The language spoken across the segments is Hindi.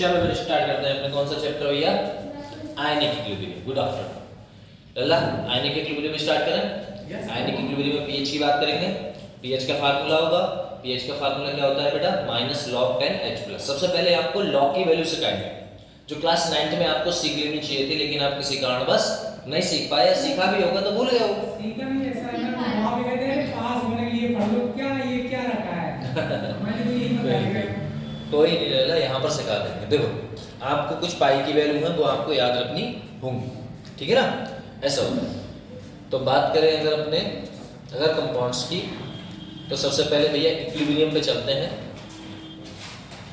चलो फिर स्टार्ट करते हैं अपने कौन सा चैप्टर भैया, आयनिक इक्विलिब्रियम। Good afternoon. चला आयनिक इक्विलिब्रियम स्टार्ट करें। आयनिक इक्विलिब्रियम में पीएच की बात करेंगे। पीएच का फार्मूला होगा, पीएच का फार्मूला क्या होता है बेटा, माइनस लॉग 10 H+। सबसे पहले आपको लॉग की वैल्यू सिखाएंगे, जो क्लास 9th में आपको सीख लेनी चाहिए थी, लेकिन आप किसी कारणवश नहीं सीख पाए, या सीखा भी होगा तो भूल गए हो। सीखा नहीं ऐसा है ना, वहां पे कहते हैं पास होने के लिए पढ़ लो, क्या ये क्या रखा है मैंने तो यही बताया। कोई नहीं रहला, यहाँ पर सिखा देंगे। देखो आपको कुछ पाई की वैल्यू है वो आपको याद रखनी होंगी, ठीक है ना, ऐसा होता है। तो बात करें अगर कंपाउंड्स की, तो सबसे पहले भैया इक्विलिब्रियम पे चलते हैं।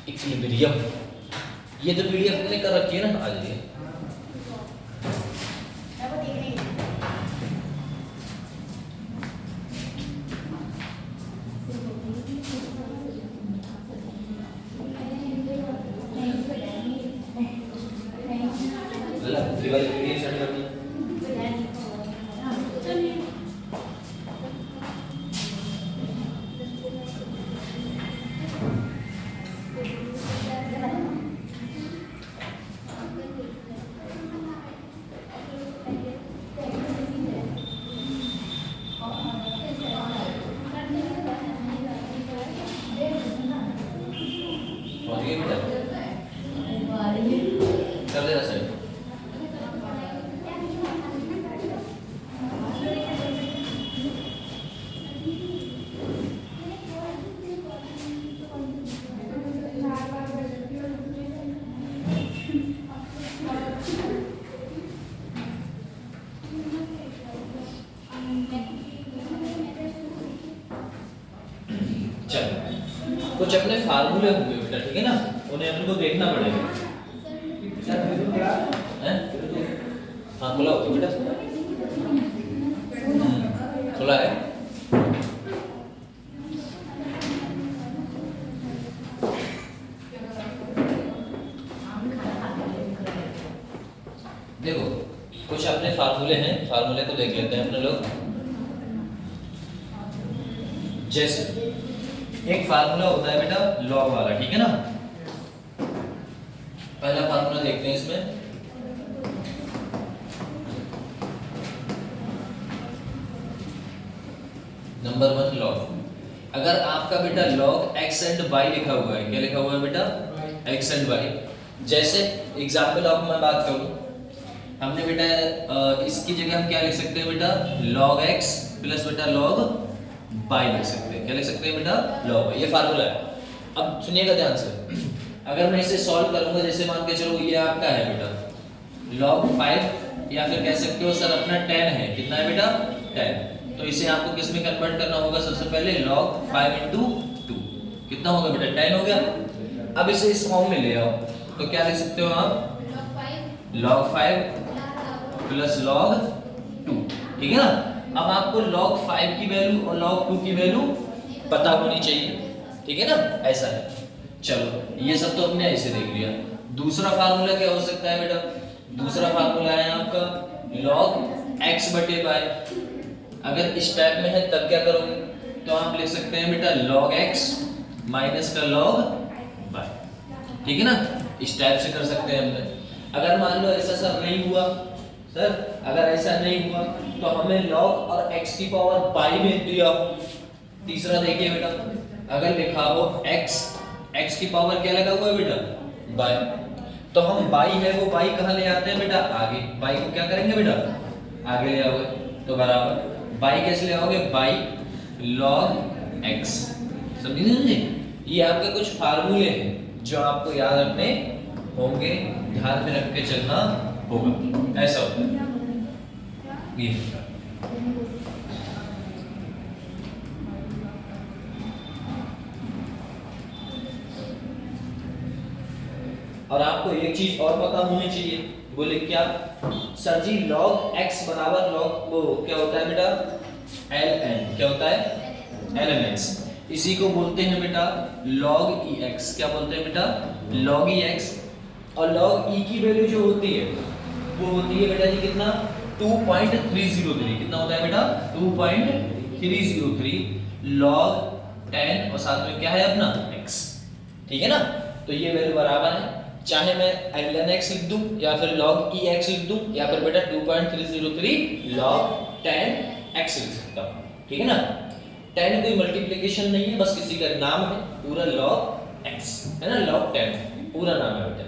इक्विलिब्रियम ये तो पीडीएफ हमने कर रखी है ना, आ जाइए। कुछ अपने फार्मूले होंगे बेटा, ठीक है ना, उन्हें अपने को देखना पड़ेगा। हाँ खुला होगा बेटा, खुला है। देखो कुछ अपने फार्मूले हैं, फार्मूले को देख लेते हैं अपने लोग। जैसे एक फार्मूला होता है बेटा लॉग वाला, ठीक है ना। पहला फार्मूला देखते हैं इसमें। Number 1 log. अगर आपका बेटा लॉग x एंड y लिखा हुआ है, क्या लिखा हुआ है बेटा, x एंड y। जैसे एग्जाम्पल ऑफ मैं बात करूं, हमने बेटा इसकी जगह हम क्या लिख सकते हैं बेटा, log x प्लस बेटा log y लिख सकते हैं। क्या लिख सकते हैं बेटा, log y। ये फार्मूला है। अब सुनिएगा ध्यान से, अगर मैं इसे सॉल्व करूंगा, जैसे मान के चलो ये आपका है बेटा log 5, या फिर कह सकते हो सर अपना 10 है, कितना है बेटा 10, तो इसे आपको किस में कन्वर्ट करना होगा, सबसे पहले log 5 × 2 कितना होगा बेटा 10 हो गया। अब इसे इस फॉर्म में ले आओ, तो क्या लिख सकते हो आप, log 5 प्लस log 2, ठीक है ना। अब आपको log 5 की वैल्यू और log 2 की वैल्यू पता होनी चाहिए, ठीक है ना, ऐसा है। चलो ये सब तो हमने ऐसे देख लिया। दूसरा फार्मूला क्या हो सकता है बेटा, दूसरा फार्मूला है आपका log x बटे y। अगर इस टाइप में है तब क्या करोगे, तो आप लिख सकते हैं बेटा log x माइनस का log y, ठीक है ना, इस टाइप से कर सकते हैं हमने। अगर मान लो ऐसा सर नहीं हुआ, सर अगर ऐसा नहीं हुआ तो हमें log और x की पावर y में दिया। तीसरा देखिए बेटा, अगर लिखा हो x की पावर क्या लगा हुआ है बेटा y, तो हम y है वो y कहाँ ले आते हैं बेटा, आगे। y को क्या करेंगे बेटा, आगे ले आओगे, तो बराबर y कैसे ले आओगे, y log x। समझे? ये आपके कुछ फार्मूले हैं जो आपको याद रखने होंगे, ध्यान में रख के चलना होगा, ऐसा होता है ये। और आपको एक चीज और पता होनी चाहिए, बोले क्या सर जी, log x बराबर log वो क्या होता है बेटा, ln, क्या होता है ln x। इसी को बोलते हैं बेटा log ex। क्या बोलते हैं बेटा, log ex। और log e की वैल्यू जो होती है वो होती है बेटा जी कितना, 2.303। कितना होता है बेटा, 2.303 log 10 और साथ में क्या है अपना x, ठीक है ना। तो ये वैल्यू बराबर है। चाहे मैं ln x लिख दूं या फिर log ex लिख दूं या फिर बेटा 2.303 log tan x लिख सकता हूं, ठीक है ना। tan कोई मल्टीप्लिकेशन नहीं है, बस किसी का नाम है, पूरा log x है ना, log tan पूरा नाम है बेटा।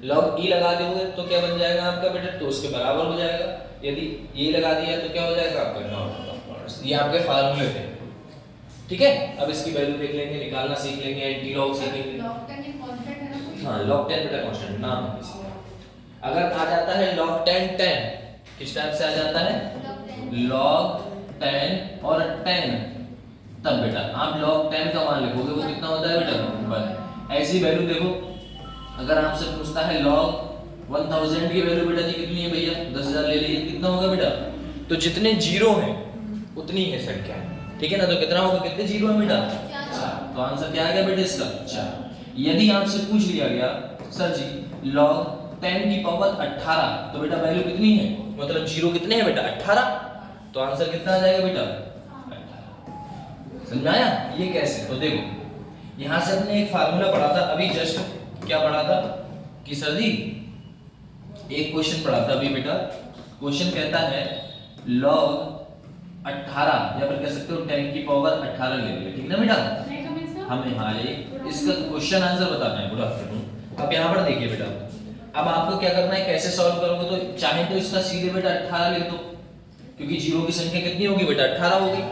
log e लगा दोगे तो क्या बन जाएगा आपका बेटा, तो उसके बराबर हो जाएगा। यदि ये लगा दिया तो क्या हो जाएगा आपका नॉर्मल। ये आपके फार्मूले थे, ठीक है। अब इसकी वैल्यू देख लेंगे, निकालना सीख लेंगे, एंटी लॉग सीखेंगे। हाँ log 10 बेटा कांस्टेंट नाम है इसका। अगर आ जाता है log 10 10 किस टाइप से आ जाता है log 10 और 10, तब बेटा आप log 10 का मान लिखोगे, वो कितना होता है बेटा 1। ऐसी वैल्यू देखो, अगर आपसे पूछता है log 1000 की वैल्यू बेटा जी कितनी है भैया, 10,000 ले लीजिए, कितना होगा बेटा, तो जितने जीरो हैं उतनी है संख्या, ठीक है ना। तो कितना होगा, कितने जीरो है बेटा 4, तो आंसर क्या आ गया बेटा इसका 4। यदि आपसे पूछ लिया गया सर जी log 10 की पावर 18, तो बेटा वैल्यू कितनी है, मतलब जीरो कितने हैं बेटा 18, तो आंसर कितना आ जाएगा बेटा 18। समझ में आया ये कैसे, तो देखो यहां से हमने एक फार्मूला पढ़ा था अभी जस्ट, क्या पढ़ा था कि सर जी एक क्वेश्चन पढ़ा था अभी बेटा, क्वेश्चन कहता है log 18 या फिर कह सकते हो 10 की पावर 18 ले लिया, ठीक ना बेटा। हमें हाँ ये इसका क्वेश्चन आंसर बताना है, गुड आफ्टरनून। अब यहाँ पर देखिए बेटा, अब आपको क्या करना है, कैसे सॉल्व करोगे, तो चाहे तो इसका सीधे बेटा 18 लिख दो, क्योंकि जीरो की संख्या कितनी होगी बेटा 18 होगी,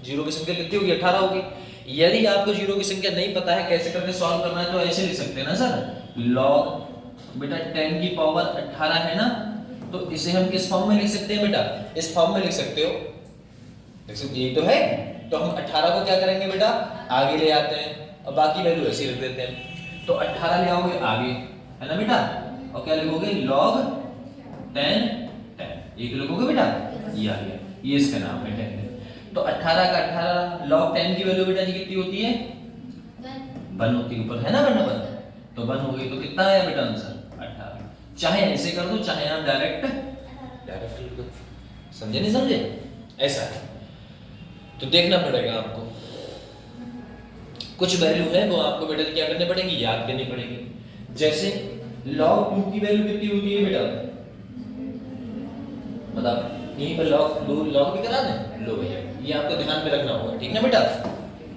जीरो की संख्या कितनी होगी 18 होगी। यदि आपको जीरो की संख्या नहीं पता है कैसे करके सॉल्व करना है, तो ऐसे लिख सकते हैं ना सर, log बेटा 10 की पावर 18 है ना, तो इसे हम किस फॉर्म में लिख सकते हैं बेटा, इस फॉर्म में लिख सकते हो, देख सकते ये तो है। तो हम 18 को क्या करेंगे बेटा आगे ले आते हैं और बाकी वैल्यू ऐसे ही रख देते हैं। तो 18 ले आओगे आगे, है ना बेटा, और क्या लिखोगे log 10 10, ये क्यों लिखोगे बेटा, ये आ गया, ये इसका नाम है 10। तो 18 का 18 log 10 की वैल्यू बेटा जी कितनी होती है 1 होती है, ऊपर है ना बेटा 1, तो 1 हो गई, तो कितना आया बेटा आंसर 18। चाहे ऐसे कर दो, चाहे आप डायरेक्ट लिख दो, समझे नहीं समझे, ऐसा है। तो देखना पड़ेगा आपको, कुछ वैल्यू है वो आपको बेटा क्या करनी पड़ेगी, याद करनी पड़ेगी। जैसे log 2 की वैल्यू कितनी होती है बेटा, बताओ यहीं पर log भी करा दें, लो भैया ये आपको ध्यान में रखना होगा, ठीक ना बेटा।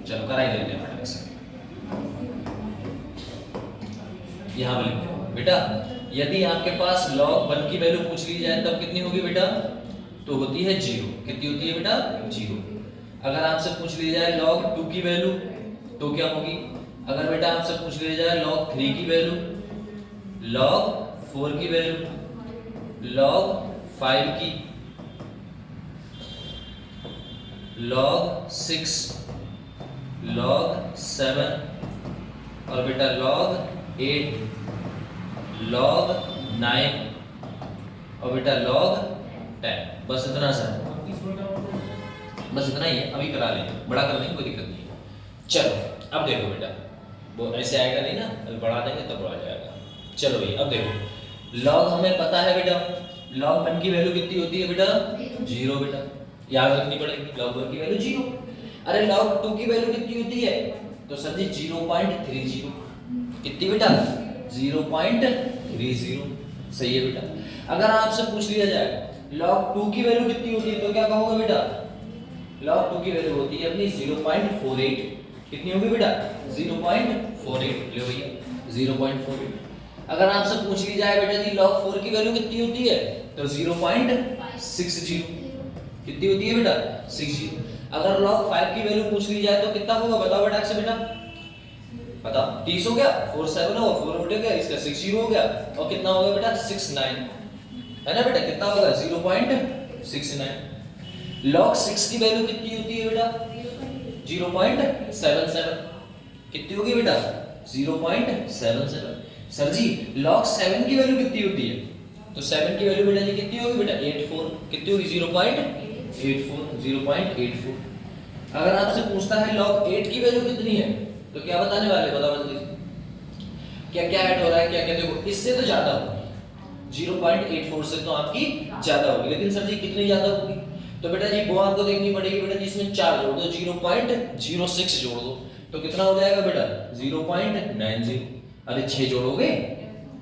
चलो करा ही लेते हैं ऐसे, यहाँ पर लिखो बेटा, यदि आपके पास log 1 की वैल्यू पूछ ली जाए तब कितनी होगी बेटा, तो होती है 0, कितनी होती है बेटा 0। अगर आपसे पूछ ली जाए log 2 की वैल्यू तो क्या होगी, अगर बेटा आपसे पूछ लिया जाए log 3 की वैल्यू, log 4 की वैल्यू, log 5 की, log 6, log 7 और बेटा log 8, log 9 और बेटा log 10, बस इतना सा, बस इतना ही है, अभी करा लेंगे, बड़ा कर लेंगे कोई दिक्कत नहीं है। चलो अब देखो बेटा, वो ऐसे आएगा नहीं ना, अभी बढ़ा देंगे तब बढ़ा जाएगा। चलो भाई अब देखो, log हमें पता है बेटा, log 1 की वैल्यू कितनी होती है बेटा 0 बेटा, याद रखनी पड़ेगी log 1 की वैल्यू 0। अरे log 2 की वैल्यू कितनी होती है, तो सर जी 0.30, कितनी बेटा 0.30, सही है बेटा। अगर आपसे पूछ लिया जाए log 2 की वैल्यू कितनी होती है, तो क्या कहोगे बेटा, log 2 की वैल्यू होती है अपनी 0.48, कितनी होगी बेटा 0.48, ले भैया 0.48। अगर आपसे पूछ ली जाए बेटा जी log 4 की वैल्यू कितनी होती है, तो 0.60, कितनी होती है बेटा 60। अगर log 5 की वैल्यू पूछ ली जाए तो कितना होगा, बताओ बेटा से बेटा, बताओ 30 हो गया, 4 7 हो, 4 उठ गया, इसका 60 हो गया, और कितना हो गया बेटा 69, है ना बेटा, कितना होगा 0.69। log 6 की वैल्यू कितनी होती है बेटा 0.77, कितनी होगी बेटा 0.77। सर जी log 7 की वैल्यू कितनी होती है, तो 7 की वैल्यू बेटा जी कितनी होगी बेटा 84, कितनी होगी 0.84। अगर आपसे पूछता है log 8 की वैल्यू कितनी है, तो क्या बताने वाले, बताओ जल्दी, क्या क्या ऐड हो रहा है, क्या क्या, देखो इससे तो ज्यादा होगी, 0.84 से तो आपकी ज्यादा होगी, लेकिन सर जी कितनी ज्यादा होगी, तो बेटा जी वो आपको देखनी पड़ेगी बेटा जी, इसमें 4 जोड़ दो, 0.06 जोड़ दो, तो कितना हो जाएगा बेटा 0.90। अरे 6 जोड़ोगे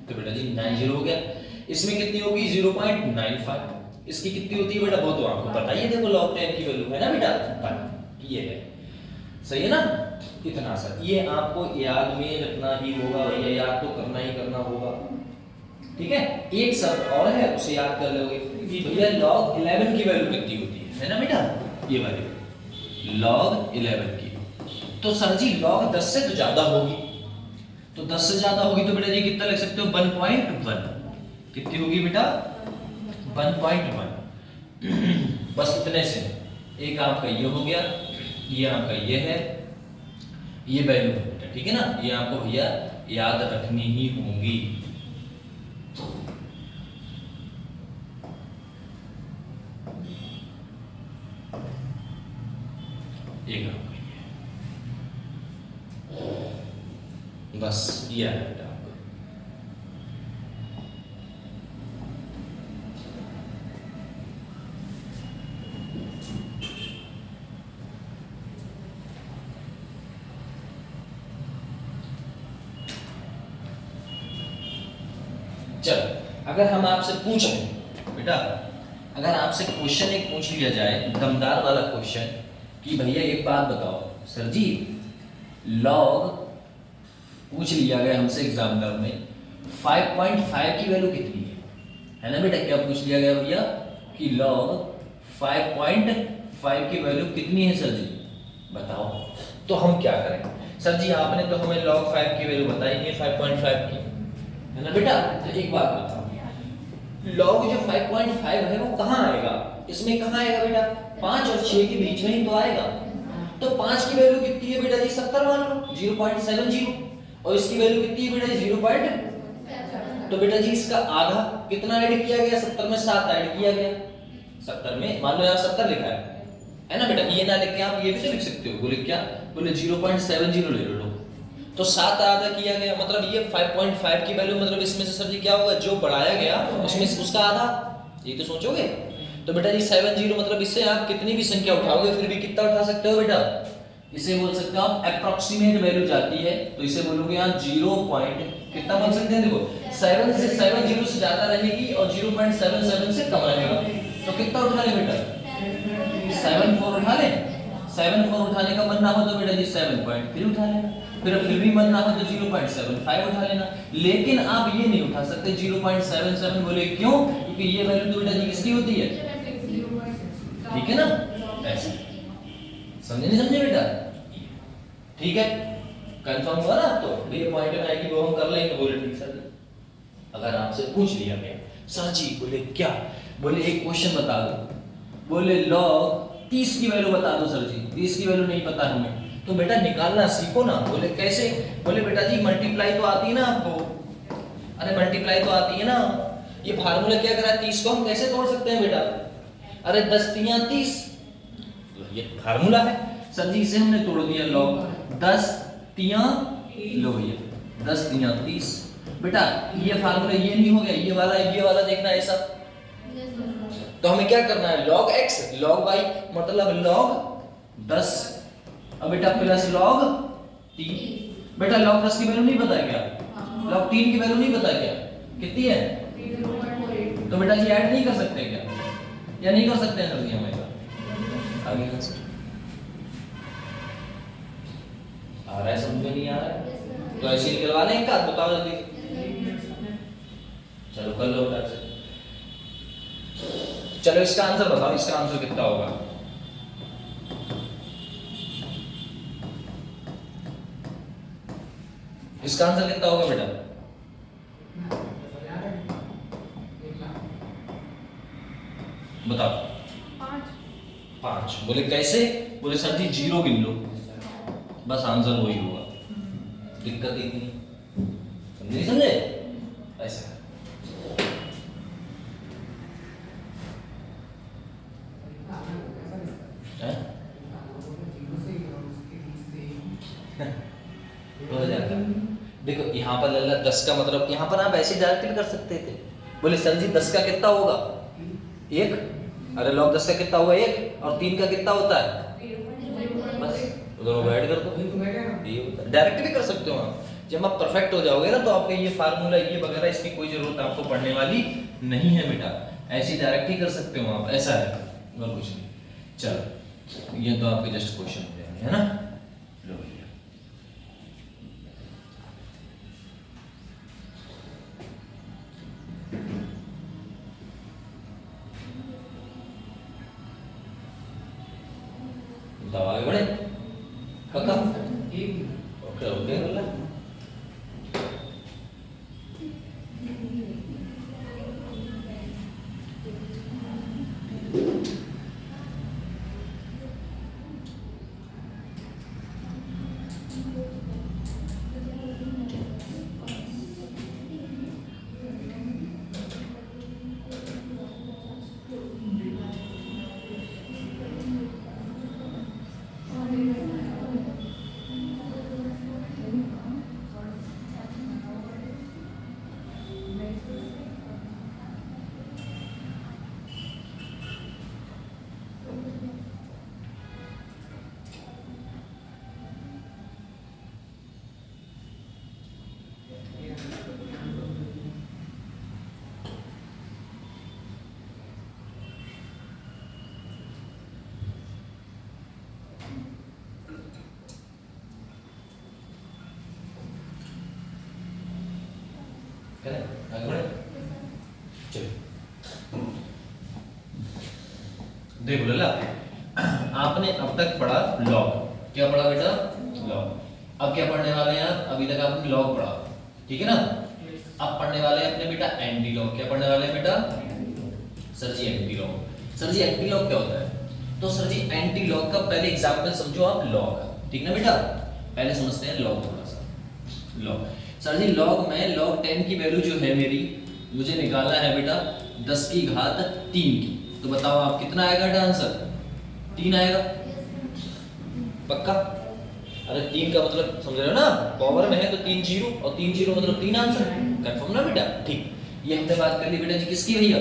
तो बेटा जी 90 हो गया। इसमें कितनी होगी 0.95, इसकी कितनी होती है बेटा वो तो आपको पता ही है, देखो log 10 की वैल्यू है ना बेटा 1, ये है, सही है ना। इतना सा ये आपको याद में रखना ही होगा भैया, याद तो करना ही करना होगा, ठीक है। एक शब्द और है उसे याद कर लोगे कि भैया log 11 की वैल्यू कितनी होती है ना बेटा, ये वाली log 11 की। तो सर जी log 10 से तो ज्यादा होगी, तो 10 से ज्यादा होगी तो बेटा जी कितना लिख सकते हो 1.1, कितनी होगी बेटा 1.1। बस इतने से एक आपका ये हो गया, ये आपका ये है, ये वैल्यू है बेटा, ठीक है ना। ये आपको भैया याद रखनी ही होंगी। एक आपका ये, बस ये है बेटा आपको। चल अगर हम आपसे पूछ लें बेटा, अगर आपसे क्वेश्चन एक पूछ लिया जाए दमदार वाला क्वेश्चन कि भैया एक बात बताओ सर जी, लॉग पूछ लिया गया हमसे एग्जामिनर में 5.5 की वैल्यू कितनी है ना बेटा। क्या पूछ लिया गया भैया कि लॉग 5.5 की वैल्यू कितनी है सर जी बताओ। तो हम क्या करें सर जी, आपने तो हमें log 5 की वैल्यू बताई नहीं 5.5 की, है ना बेटा। तो एक बात बताओ, log जो 5.5 है वो कहाँ आएगा, इसमें कहाँ आएगा बेटा 5 और 6 के बीच में ही तो आएगा। तो 5 की वैल्यू कितनी है बेटा जी 70 मान लो 0.70, और इसकी वैल्यू कितनी है बेटा जी 0. तो बेटा जी इसका आधा कितना ऐड किया गया 70 में 7 ऐड किया गया, 70 में मान लो यहाँ 70 लिखा है ना बेटा। ये ना लिख के आप ये भी तो लिख सकते हो, बोले क्या बोले 0.70 ले लो, तो 7 आधा किया गया, मतलब ये 5.5 की वैल्यू, मतलब इसमें से सर जी क्या होगा जो बढ़ाया गया उसमें से उसका आधा, ये तो सोचोगे। तो बेटा जी 70 मतलब इससे आप कितनी भी संख्या उठाओगे फिर भी कितना उठा सकते हो बेटा, इसे बोल सकते हो आप अप्रोक्सीमेट वैल्यू जाती है, तो इसे बोलोगे आप 0. कितना बोल सकते हैं, देखो 7 से 70 से ज्यादा रहेगी और 0.77 से कम रहेगा, तो कितना उठा ले बेटा 7.4 उठा ले। 7.4 उठाने का मन ना हो तो बेटा जी 7.3 उठा लेना, फिर भी मन ना हो तो 0.75 उठा लेना, लेकिन आप ये नहीं उठा सकते 0.77। बोले क्यों, क्योंकि ये वैल्यू तो बेटा जी किसकी होती है, ठीक है ना, ऐसे समझे नहीं समझे बेटा, ठीक है कंफर्म हुआ ना। तो ये पॉइंट में आएगी वो हम कर लेंगे। बोले ठीक सर, अगर आपसे पूछ लिया गया सर जी बोले क्या, बोले एक क्वेश्चन बता दो, बोले log 30 की वैल्यू बता दो सर जी, 30 की वैल्यू नहीं पता हमें, तो बेटा निकालना सीखो ना। बोले कैसे, बोले बेटा जी मल्टीप्लाई तो आती है ना आपको, अरे मल्टीप्लाई तो आती है ना, ये फार्मूला क्या करा है 30 को हम कैसे तोड़ सकते हैं बेटा, अरे 10 तियां 30, ये फार्मूला है सर जी, इसे हमने तोड़ दिया log 10 तियां, लो भैया 10 तियां 30। बेटा ये फार्मूला ये नहीं हो गया, ये वाला देखना है सब, तो हमें क्या करना है log x log y मतलब log 10, अब बेटा प्लस log 3। बेटा log 10 की वैल्यू नहीं पता क्या, log 3 की वैल्यू नहीं पता क्या कितनी है, तो बेटा जी ऐड नहीं कर सकते क्या, या नहीं कर सकते हैं सर जी हमें आगे आ रहा है, समझ में नहीं आ रहा है तो ऐसे निकलवा लें एक आध, बताओ जल्दी, चलो कर लो बेटा से। चलो इसका आंसर बताओ, इसका आंसर कितना होगा, इसका आंसर कितना होगा बेटा, बताओ 5। बोले कैसे, बोले सर जी 0 गिन लो, बस आंसर वही होगा, दिक्कत इतनी नहीं समझे, ऐसा हो जाता। देखो यहाँ पर लल्ला 10 का मतलब, यहाँ पर आप ऐसे डायरेक्ट कर सकते थे, बोले सर जी 10 का कितना होगा 1, अरे log 10 का कितना होगा 1, और 3 का कितना होता है, बस दोनों को ऐड कर दो, ये होता है। डायरेक्ट भी कर सकते हो आप, जब आप परफेक्ट हो जाओगे ना तो आपके ये फार्मूला ये वगैरह इसकी कोई जरूरत आपको पड़ने वाली नहीं है बेटा, ऐसे डायरेक्ट ही कर सकते हो आप, ऐसा है और कुछ नहीं। चलो ये तो आपके जस्ट क्वेश्चन हो जाएंगे, है ना। लो भैया बताओ आगे बढ़े पक्का। ओके ओके बोला आगे बढ़े। चलो देखो लला, आपने अब तक पढ़ा लॉग, क्या पढ़ा बेटा लॉग। अब क्या पढ़ने वाले हैं आप, अभी तक आपने लॉग पढ़ा, ठीक है ना। अब पढ़ने वाले हैं अपने बेटा एंटी लॉग। क्या पढ़ने वाले हैं बेटा सर जी एंटी लॉग। सर जी एंटी लॉग क्या होता है, तो सर जी एंटी लॉग का पहले एग्जांपल समझो आप लॉग, ठीक ना बेटा। पहले समझते हैं लॉग थोड़ा सा। लॉग सर जी लॉग में log 10 की वैल्यू जो है मेरी, मुझे निकालना है बेटा 10 की घात 3 की, तो बताओ आप कितना आएगा बेटा आंसर, 3 आएगा पक्का। अरे 3 का मतलब समझ रहे हो ना, पावर में है तो 3 जीरो और 3 जीरो मतलब 3 आंसर, कंफर्म ना बेटा। ठीक, ये हमने बात कर ली बेटा जी किसकी भैया,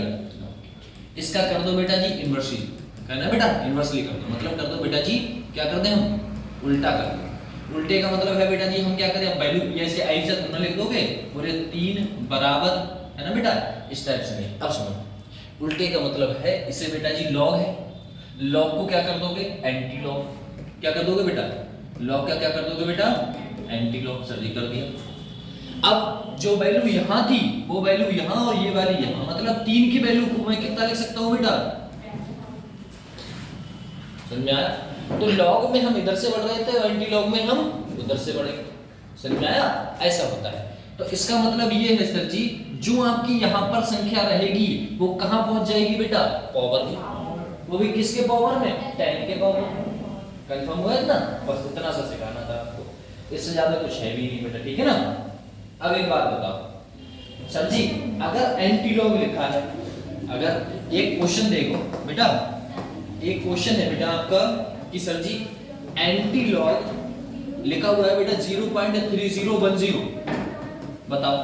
इसका कर दो बेटा जी इन्वर्सली, कहना बेटा इन्वर्सली कर दो, मतलब कर दो बेटा जी क्या कर दें हम उल्टा कर दो। उल्टे का मतलब है बेटा जी हम क्या करें, वैल्यू ऐसे ऐसा तुमने लिख दोगे पूरे 3 बराबर, है ना बेटा, इस टाइप से नहीं। अब सुनो उल्टे का मतलब है इसे बेटा जी लॉग है, लॉग को क्या कर दोगे एंटी लॉग, क्या कर दोगे बेटा लॉग का क्या कर दोगे बेटा एंटी लॉग। सर जी कर दिया। अब जो वैल्यू यहाँ थी वो वैल्यू यहाँ और ये वाली यहाँ, मतलब 3 की वैल्यू को मैं कितना लिख सकता हूँ बेटा, समझ में आया। तो लॉग में हम इधर से बढ़ रहे थे और एंटी लॉग में हम उधर से बढ़ेंगे, समझ में आया, ऐसा होता है। तो इसका मतलब ये है सर जी जो आपकी यहाँ पर संख्या रहेगी वो कहाँ पहुंच जाएगी बेटा पावर में, वो भी किसके पावर में 10 के पावर में। कंफर्म हुआ ना, बस इतना सा सिखाना था आपको, इससे ज्यादा कुछ है भी नहीं बेटा, ठीक है ना। अब एक बात बताओ सर जी, अगर एंटी लॉग लिखा है, अगर एक क्वेश्चन देखो बेटा, एक क्वेश्चन है बेटा आपका कि सर जी एंटी लॉग लिखा हुआ है बेटा 0.3010, बताओ।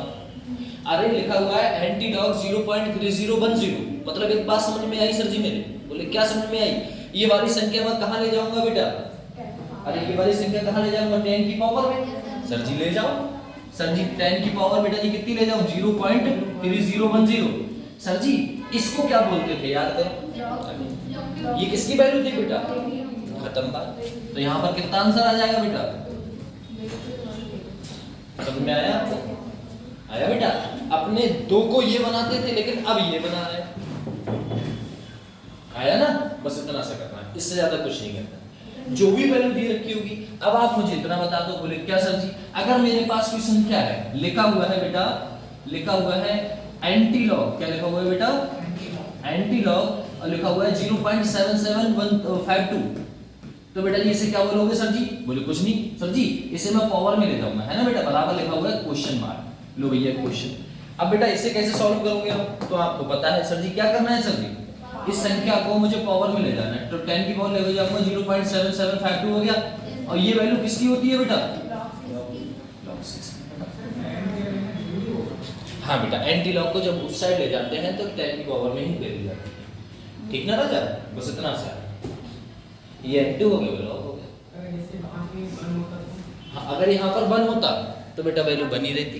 अरे लिखा हुआ है एंटी लॉग 0.3010, मतलब एक बात समझ में आई सर जी मेरे, बोले क्या समझ में आई, ये वाली संख्या मैं कहाँ ले जाऊंगा बेटा, अरे ये वाली संख्या कहाँ ले जाऊंगा 10 की पावर में, सर जी ले जाओ। सर जी 10 की पावर बेटा जी कितनी ले जाऊं 0.3010, सर जी इसको क्या बोलते थे याद करो, ये किसकी वैल्यू थी बेटा, खत्म बात। तो यहाँ पर कितना आंसर आ जाएगा बेटा, समझ में आया आपको, आया बेटा। अपने 2 को ये बनाते थे लेकिन अब ये बना रहे हैं, आया ना, बस इतना सा करना है, इससे ज्यादा कुछ नहीं करना। जो भी वैल्यू दी रखी होगी, अब आप मुझे इतना बता दो, बोले क्या सर जी, अगर मेरे पास कोई संख्या है, लिखा हुआ है बेटा, लिखा हुआ है एंटी लॉग, क्या लिखा हुआ है बेटा एंटी लॉग, और लिखा हुआ है 0.77152, तो बेटा जी इसे क्या बोलोगे सर जी, बोले कुछ नहीं सर जी इसे मैं पावर में ले जाऊंगा, है ना बेटा, बराबर लिखा हुआ है क्वेश्चन मार्क। लो भैया क्वेश्चन। अब बेटा इसे कैसे सॉल्व करोगे आप, तो आपको पता है सर जी क्या करना है सर जी, इस संख्या को मुझे पावर में ले जाना है, तो 10 की पावर ले जाऊंगा 0.7752 हो गया, और ये वैल्यू किसकी होती है बेटा log 6। हाँ बेटा एंटी लॉग को जब उस साइड ले जाते हैं तो 10 की पावर में ही ले ली जाती है, ठीक ना राजा, बस इतना सा, ये एंटी हो गया लॉग हो गया। हाँ, अगर यहाँ पर 1 होता तो बेटा वैल्यू बनी रहती,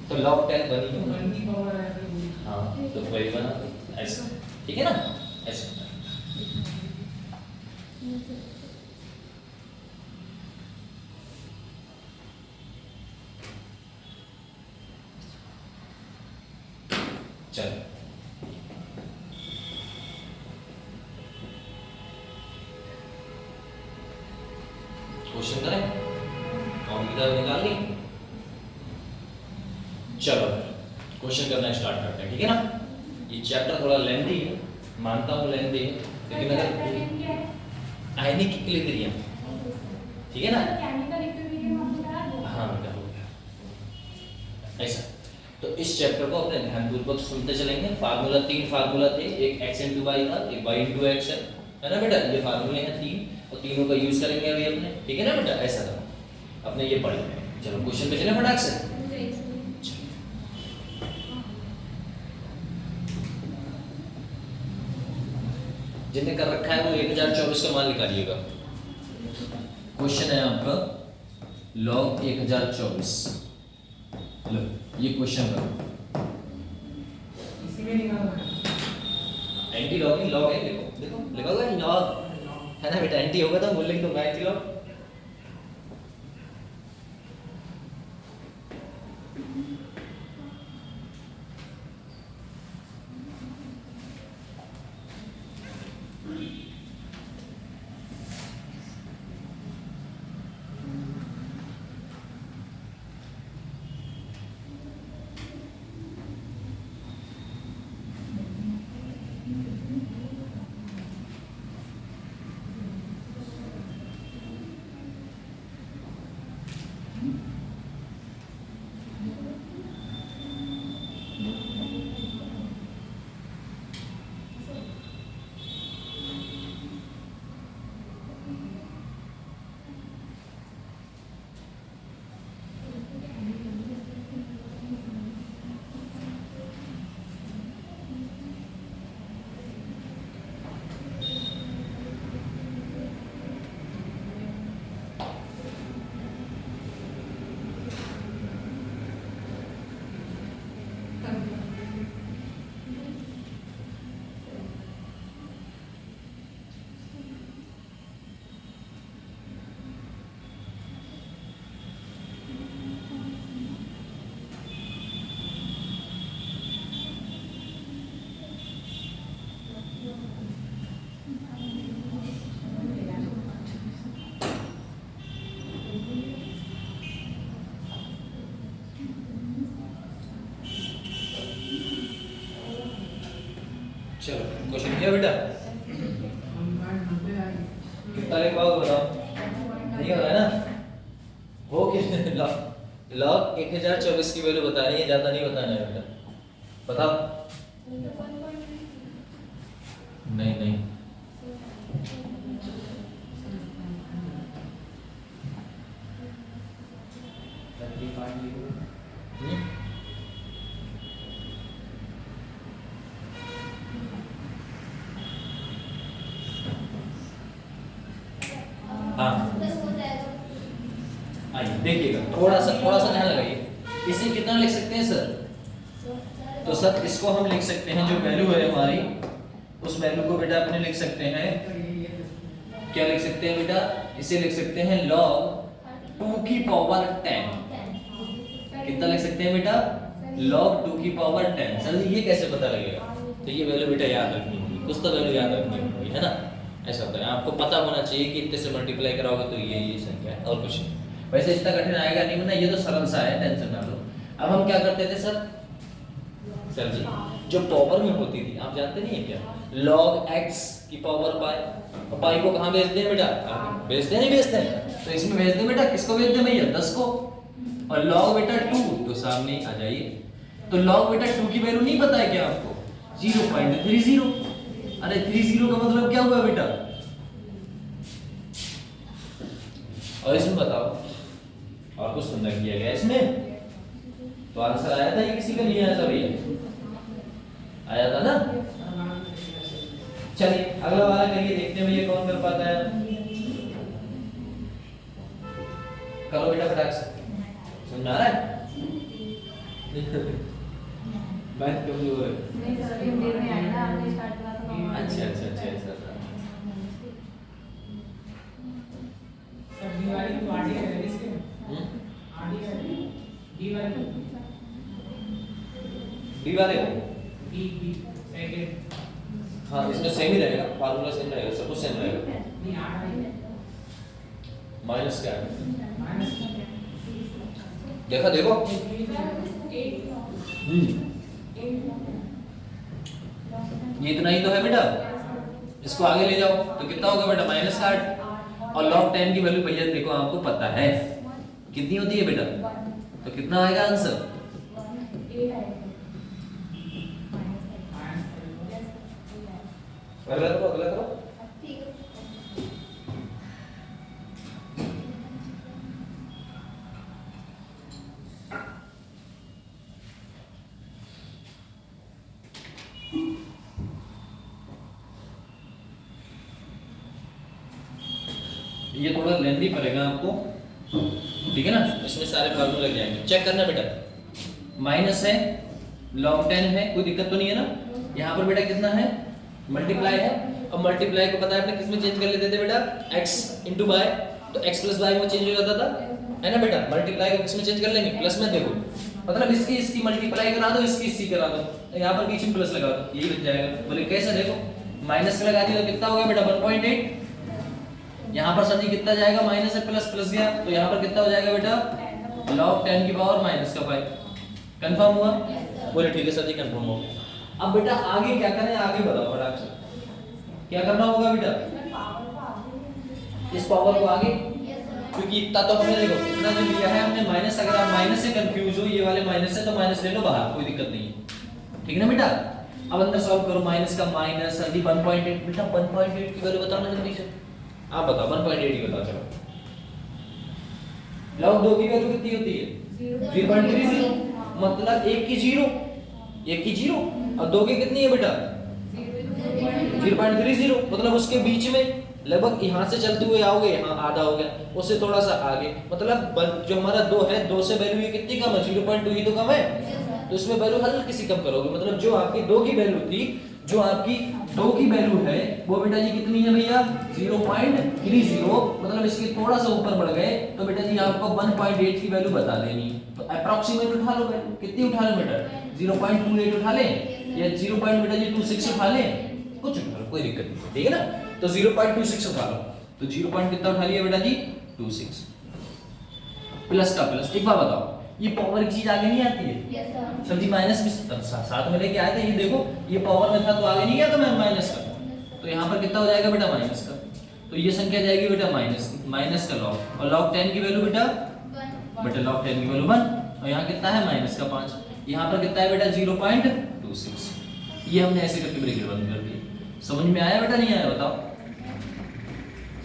तो log 10 बनी तो होगी। 1 की पावर है तो हाँ तो वैल्यू बना दो ऐसा, ठीक है ना, ऐसा। चलो क्वेश्चन करें और किताब निकाल ली। चलो क्वेश्चन करना स्टार्ट करते हैं, ठीक है ना। ये चैप्टर थोड़ा लेंथी है, मानता हूँ लेंथी है, लेकिन अगर आयनिक इक्विलिब्रियम, ठीक है ना। हाँ बेटा हो गया ऐसा। तो इस चैप्टर को अपने ध्यानपूर्वक सुनते चलेंगे। फार्मूला 3 फार्मूला थे, एक x इंटू वाई था, एक y इंटू एक्स है ना बेटा। ये फार्मूले हैं 3 और तीनों का यूज करेंगे अभी अपने, ठीक है ना बेटा। ऐसा था अपने ये पढ़ेंगे। चलो क्वेश्चन पे चले फटाक से। जिन्हें कर रखा है वो 1024 का मान निकालिएगा। क्वेश्चन है आपका log 1024। लो ये क्वेश्चन करो, इसी में निकालना है। एंटी लॉगिंग लॉग है, देखो देखो लिखा हुआ है लॉग, है ना बेटा। एंटी होगा तो बोलेंगे तो एंटी लॉग। चलो क्वेश्चन किया बेटा, कितना लिख पाओगे बताओ। नहीं हो रहा है ना, हो कि लॉग 1024 की वैल्यू बतानी है, ज्यादा नहीं बताना है बेटा। बताओ। नहीं नहीं हाँ आइए देखिएगा, थोड़ा सा ध्यान लगाइए। इसे कितना लिख सकते हैं सर? तो सर इसको हम लिख सकते हैं, जो वैल्यू है हमारी उस वैल्यू को बेटा अपने लिख सकते हैं, क्या लिख सकते हैं बेटा? इसे लिख सकते हैं log 2 की पावर 10। कितना लिख सकते हैं बेटा? log 2 की पावर 10। सर ये कैसे पता लगेगा? तो ये वैल्यू बेटा याद रखनी होगी, कुछ तो वैल्यू याद रखनी होगी, है ना। ऐसा होता है, आपको पता होना चाहिए कि इतने से मल्टीप्लाई कराओगे तो ये संख्या है, और कुछ नहीं। वैसे इतना कठिन आएगा नहीं, वरना ये तो सरल सा है, टेंशन ना लो। अब हम क्या करते थे सर? सर जी जो पावर में होती थी, आप जानते नहीं है क्या? log x की पावर पाई, और पाई को कहाँ भेजते हैं बेटा? भेजते नहीं भेजते हैं, तो इसमें भेजते बेटा, किसको भेजते हैं भैया? 10 को। और log बेटा 2 तो सामने आ जाइए। तो log बेटा 2 की वैल्यू नहीं पता है क्या आपको? 0.30। अरे 30 का मतलब क्या हुआ बेटा? और इसमें बताओ, और कुछ सुनना किया गया इसमें? तो आंसर आया था, ये किसी का नहीं आया था भैया? आया था ना। चलिए अगला वाला करिए, देखते हैं भैया कौन कर पाता है। करो बेटा फटाक से। समझ में आ रहा है? बात कमजोर है। नहीं सर, अभी हम देर में आए ना, आपने स्टार्ट करा था तो अच्छा ऐसा था। सर डी वाली तो आरडी है इसके में। आरडी है डी वाली डी वाले हो? डी सेकंड हाँ इसमें सेम ही रहेगा, फार्मूला सेम रहेगा, सब कुछ सेम रहेगा। नहीं आर वाली माइनस क्या है? माइनस देखो ये इतना ही तो है बेटा, इसको आगे ले जाओ तो कितना होगा बेटा माइनस का 8 और log 10 की वैल्यू भैया देखो आपको पता है कितनी होती है बेटा, तो कितना आएगा आंसर? अगला करो ये थोड़ा लेंथी पड़ेगा आपको, ठीक है ना? इसमें सारे फार्मूले लग जाएंगे, चेक करना बेटा। माइनस है, log 10 है, कोई दिक्कत तो नहीं है ना? यहाँ पर बेटा कितना है? मल्टीप्लाई है, अब मल्टीप्लाई को पता है अपने किसमें चेंज कर लेते थे बेटा? x इंटू वाई, तो x प्लस वाई में चेंज हो जाता था, है ना बेटा? मल्टीप्लाई को किसमें चेंज कर लेंगे? प्लस में। देखो मतलब इसकी मल्टीप्लाई करा दो, इसकी करा दो, यहाँ पर बीच में प्लस लगा दो, यही बन जाएगा। बोले कैसे? देखो माइनस लगा दिया तो कितना होगा बेटा? 1.8। यहाँ पर सर जी कितना जाएगा? माइनस से प्लस प्लस गया, तो यहाँ पर कितना हो जाएगा बेटा? log 10 की पावर माइनस का 5। कंफर्म हुआ? बोले ठीक है सर जी कंफर्म हो गया। अब बेटा आगे क्या करें? आगे बताओ फटाक से, क्या करना होगा बेटा? इस पावर को आगे, क्योंकि इतना तो हमने देखो इतना जो लिया है हमने माइनस, अगर आप माइनस से कंफ्यूज हो ये वाले माइनस से तो माइनस ले लो बाहर, कोई दिक्कत नहीं है, ठीक है ना बेटा? अब अंदर सॉल्व करो, माइनस का माइनस, सर जी 1.8 बेटा 1.8 की वैल्यू बताओ ना जल्दी से, आप बताओ 1.8 की बताओ चलो। log 2 की वैल्यू कितनी होती है? 0.30, मतलब 1 की 0, 1 की 0 और 2 की कितनी है बेटा? 0.30, मतलब उसके बीच में लगभग यहाँ से चलते हुए आओगे, यहाँ आधा हो गया, उससे थोड़ा सा आगे, मतलब जो हमारा 2 है, 2 से वैल्यू ये कितनी कम है? 0.2 ही तो कम है, तो इसमें वैल्यू हल्की सी कम करोगे, मतलब जो आपकी 2 की वैल्यू थी, जो आपकी 2 की वैल्यू है वो बेटा जी कितनी है भैया? 0.30, मतलब इसके थोड़ा सा ऊपर बढ़ गए तो बेटा जी आपको 1.8 की वैल्यू बता देनी है, तो अप्रॉक्सीमेट उठा लो वैल्यू, कितनी उठा लो बेटा? 0.28 उठा लें या 0.26 उठा लें, कुछ उठा लो कोई दिक्कत नहीं, ठीक है ना? तो 0.26 उठा लो, तो 0. कितना उठा लिया बेटा जी? 26 प्लस का प्लस। एक बार बताओ ये पावर की चीज आगे नहीं आती है? सर जी माइनस भी साथ में लेके आए थे, ये देखो ये पावर में था तो आगे नहीं गया, तो मैं माइनस का, तो यहाँ पर कितना हो जाएगा बेटा? माइनस का, तो ये संख्या जाएगी बेटा माइनस का log, और log 10 की वैल्यू बेटा log 10 की वैल्यू 1, और यहाँ कितना है? माइनस का 5, यहाँ पर कितना है बेटा? 0.26। ये हमने ऐसे करके ब्रैकेट बंद कर दिया। समझ में आया बेटा नहीं आया बताओ?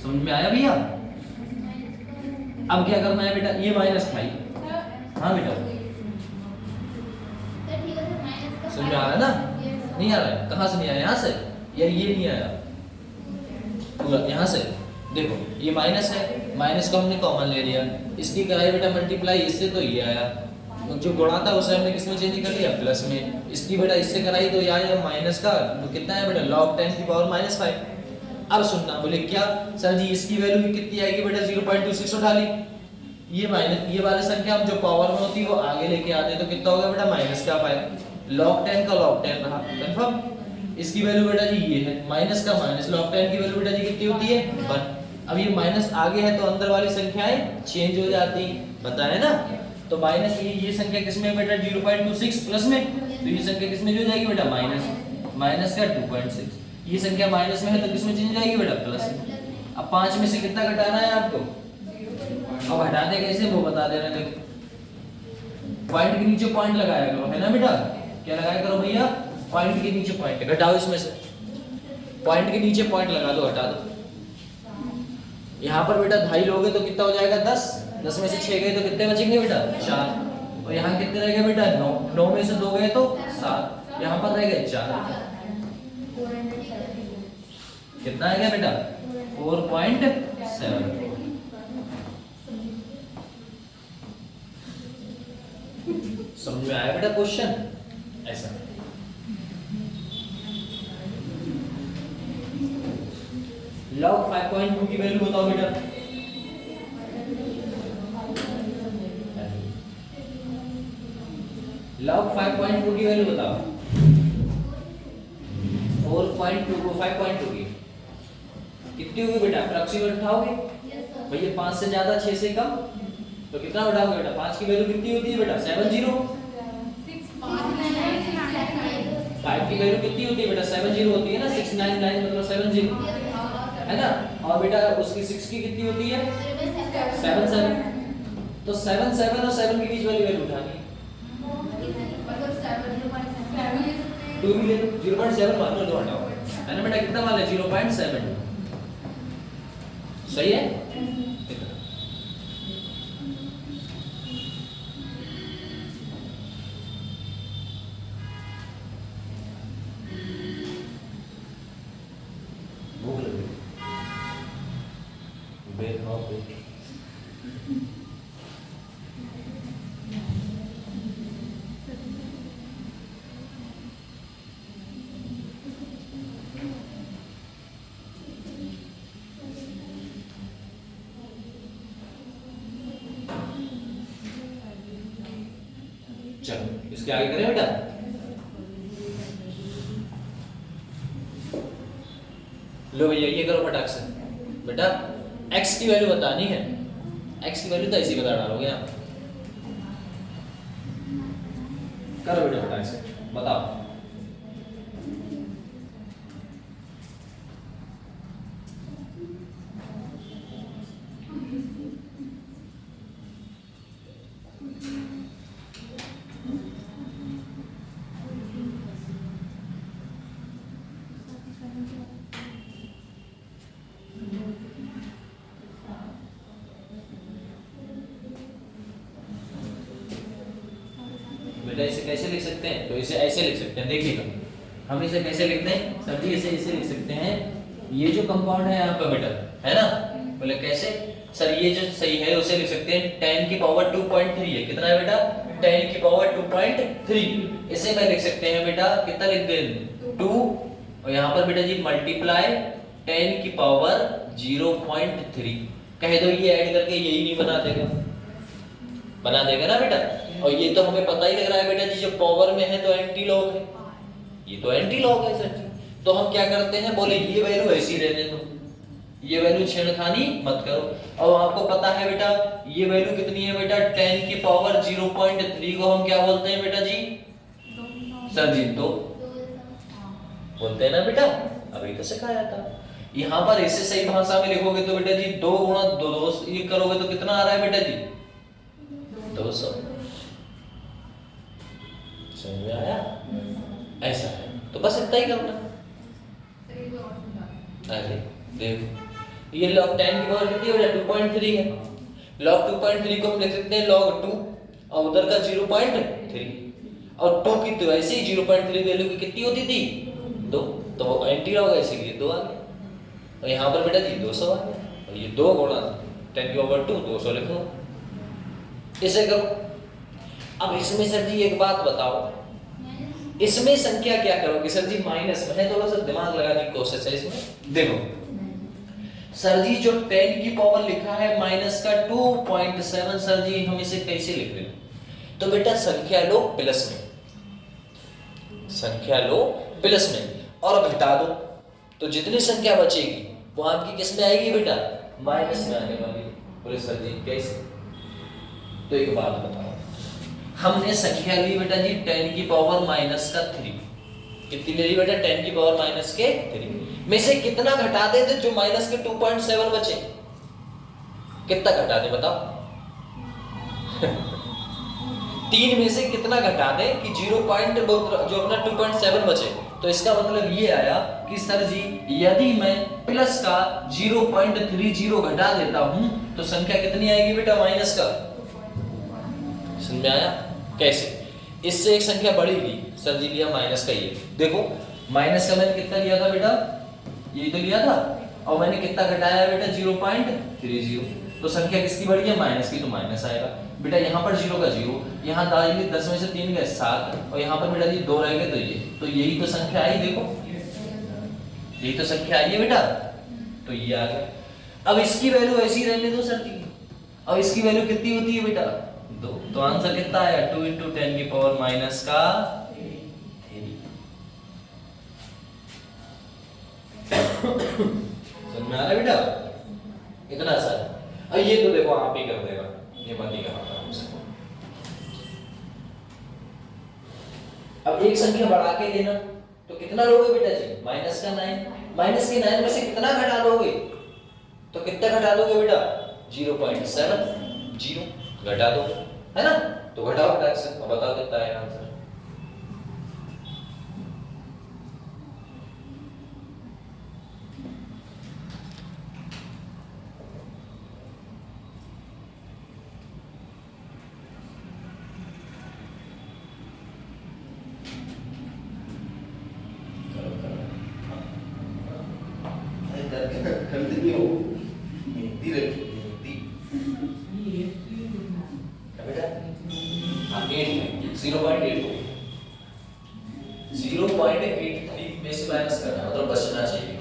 समझ में आया भैया? अब क्या करना है बेटा? ये माइनस था, हाँ बेटा समझ में आ रहा है ना? नहीं आ रहा है? कहाँ से नहीं आया? यहाँ से, या ये नहीं आया पूरा? यहाँ से देखो ये माइनस है, माइनस को हमने कॉमन ले लिया, इसकी कराई बेटा मल्टीप्लाई, इससे तो ये आया, तो जो गुणा था उसे हमने किसमें चेंज कर लिया? प्लस में। इसकी बेटा इससे कराई तो ये आया माइनस का, तो कितना है बेटा? log 10 की पावर -5। अब सुनना, बोले क्या सर जी इसकी वैल्यू कितनी आएगी बेटा? 0.26 उठा ली, ये माइनस, ये वाली संख्या हम जो पावर में होती है वो आगे लेके आते तो कितना होगा बेटा? माइनस का 5, log 10 का log 10 रहा, कंफर्म? इसकी वैल्यू बेटा जी ये है, माइनस का माइनस, log 10 की वैल्यू बेटा जी कितनी होती है? 1। अब ये माइनस आगे है तो अंदर वाली संख्याएं चेंज हो जाती, पता है ना? तो माइनस ये संख्या किसमें है बेटा? 0.26 प्लस में, तो ये संख्या किसमें हो जाएगी बेटा? माइनस का 2.6। ये संख्या माइनस में है तो किसमें चेंज हो जाएगी बेटा? प्लस। अब 5 में से कितना घटाना है आपको? अब हटाते कैसे वो बता दे रहे हैं, पॉइंट के नीचे पॉइंट लगाया करो, है ना बेटा? क्या लगाया करो भैया? पॉइंट के नीचे पॉइंट, घटाओ इसमें से, पॉइंट के नीचे पॉइंट लगा दो, हटा दो। यहाँ पर बेटा 2.5 लोगे तो कितना हो जाएगा? 10, 10 में से 6 गए तो कितने बचेंगे बेटा? 4, और यहाँ कितने रह गए बेटा? 9, 9 में से 2 गए तो 7, यहाँ पर रह गए 4, कितना आ गया बेटा? 4.7। समझ में आया बेटा क्वेश्चन? ऐसा log 5.2 की वैल्यू बताओ बेटा। log 5.2 की वैल्यू बताओ। 4.2 को 5.2 की कितनी होगी बेटा? अप्रॉक्सीमेट उठाओगे भैया, 5 से ज्यादा 6 से कम तो कितना उठाओगे बेटा? 5 की वैल्यू कितनी होती है बेटा? 70। 5 की वैल्यू कितनी होती है बेटा? 70 होती है ना। 699 मतलब 70 है ना। और बेटा उसकी 6 की कितनी होती है? 77। तो 77 और 7 के बीच वाली वैल्यू उठानी है। 2 भी ले लो, 0.7 मान लो, दो हटाओ है ना बेटा। कितना मान ले? 0.7 सही है। भूख लग गई, बेल खाओ बेल। चलो इसके आगे करें बेटा। लो भैया ये करो फटाक से बेटा। x की वैल्यू बतानी है। x की वैल्यू तो ऐसे ही बता डालोगे आप। करो बेटा फटाक से बताओ। बेटा इसे कैसे लिख सकते हैं? तो इसे ऐसे लिख सकते हैं, देखिएगा हम इसे कैसे लिखते हैं सर जी? इसे लिख सकते हैं, ये जो कंपाउंड है यहाँ पे बेटा है ना, बोले कैसे सर? ये जो सही है उसे लिख सकते हैं 10 की पावर 2.3 है। कितना है बेटा? 10 की पावर 2.3। इसे मैं लिख सकते हैं बेटा, कितना लिख दें? 2 और यहाँ पर बेटा जी मल्टीप्लाई 10 की पावर 0.3 कह दो। ये ऐड करके यही नहीं बना देगा? बना देगा ना बेटा। और ये तो हमें पता ही लग रहा है बेटा जी, जो पावर में है तो एंटी लॉग है, ये तो एंटी लॉग है सर जी। तो हम क्या करते हैं, बोले ये वैल्यू ऐसी रहने दो, ये वैल्यू छेड़खानी मत करो। अब आपको पता है बेटा ये वैल्यू कितनी है बेटा? 10 की पावर 0.3 को हम क्या बोलते हैं बेटा जी? सर जी तो बोलते हैं ना बेटा, अभी तो सिखाया था। यहाँ पर इसे सही भाषा में लिखोगे तो बेटा जी 2 गुणा 2 ये करोगे तो कितना आ रहा है बेटा जी? 200। समझ में आया? ऐसा है तो बस इतना ही करना। अरे देखो ये log 10 की पावर कितनी है? 2.3 है। log 2.3 को हम लिख सकते हैं log 2 और उधर का 0.3 और 2 की तो ऐसे ही 0.3 वैल्यू की कितनी होती थी? 2। तो वो एंटी लॉग है इसीलिए 2 आ गया। और यहाँ पर बेटा जी 200 आ गया। और ये 2 गुणा 10 की पावर 2 200 लिखो। इसे करो। अब इसमें सर जी एक बात बताओ, इसमें संख्या क्या करोगे सर जी? माइनस में है, थोड़ा सा दिमाग लगाने की कोशिश है इसमें। देखो सर जी जो 10 की पावर लिखा है माइनस का 2.7, सर जी हम इसे कैसे लिख रहे हैं? तो बेटा संख्या लो प्लस में, संख्या लो प्लस में और घटा दो, तो जितनी संख्या बचेगी वो आपकी किस में आएगी बेटा? माइनस में आने वाली। बोले सर जी कैसे? तो एक बात बताओ, हमने संख्या ली बेटा जी 10 की पावर माइनस का 3। कितनी ले ली बेटा? 10 की पावर माइनस के 3 में से कितना घटा दे जो माइनस के 2.7 बचे? कितना घटा दे बताओ? 3 में से कितना घटा दे कि 0. जो अपना 2.7 बचे? तो इसका मतलब ये आया कि सर जी यदि मैं प्लस का 0.30 घटा देता हूं तो संख्या कितनी आएगी बेटा? माइनस का। समझ में आया? कैसे? इससे एक संख्या बड़ी ली सर जी, लिया माइनस का। ये देखो माइनस का मैंने कितना लिया था बेटा? ये तो लिया था और मैंने कितना घटाया बेटा? 0.30। तो संख्या किसकी बड़ी है, माइनस की, तो माइनस आएगा बेटा। यहाँ पर 0 का 0, यहाँ डालिए 10 में से 3 गए 7, और यहाँ पर बेटा जी 2 रह गए, तो यही तो संख्या आई, देखो यही तो संख्या आई है बेटा, तो ये आ गया। अब इसकी वैल्यू ऐसी रहने दो सर जी, अब इसकी वैल्यू कितनी होती है बेटा, 2, तो आंसर कितना आया, 2 × 10 की पावर माइनस का 3। समझ में आ रहा है बेटा, इतना सा। अब ये तो देखो आप ही कर देगा, ये मत ही करना हमसे। अब एक संख्या बढ़ा के लेना, तो कितना लोगे बेटा जी, माइनस का 9, माइनस के 9 में से कितना घटा लोगे, तो कितना घटा दोगे बेटा, 0.70 घटा दो, है ना, तो घटाओ फटाक से, अब बता देता है आंसर। में से माइनस करना, मतलब बचना चाहिए।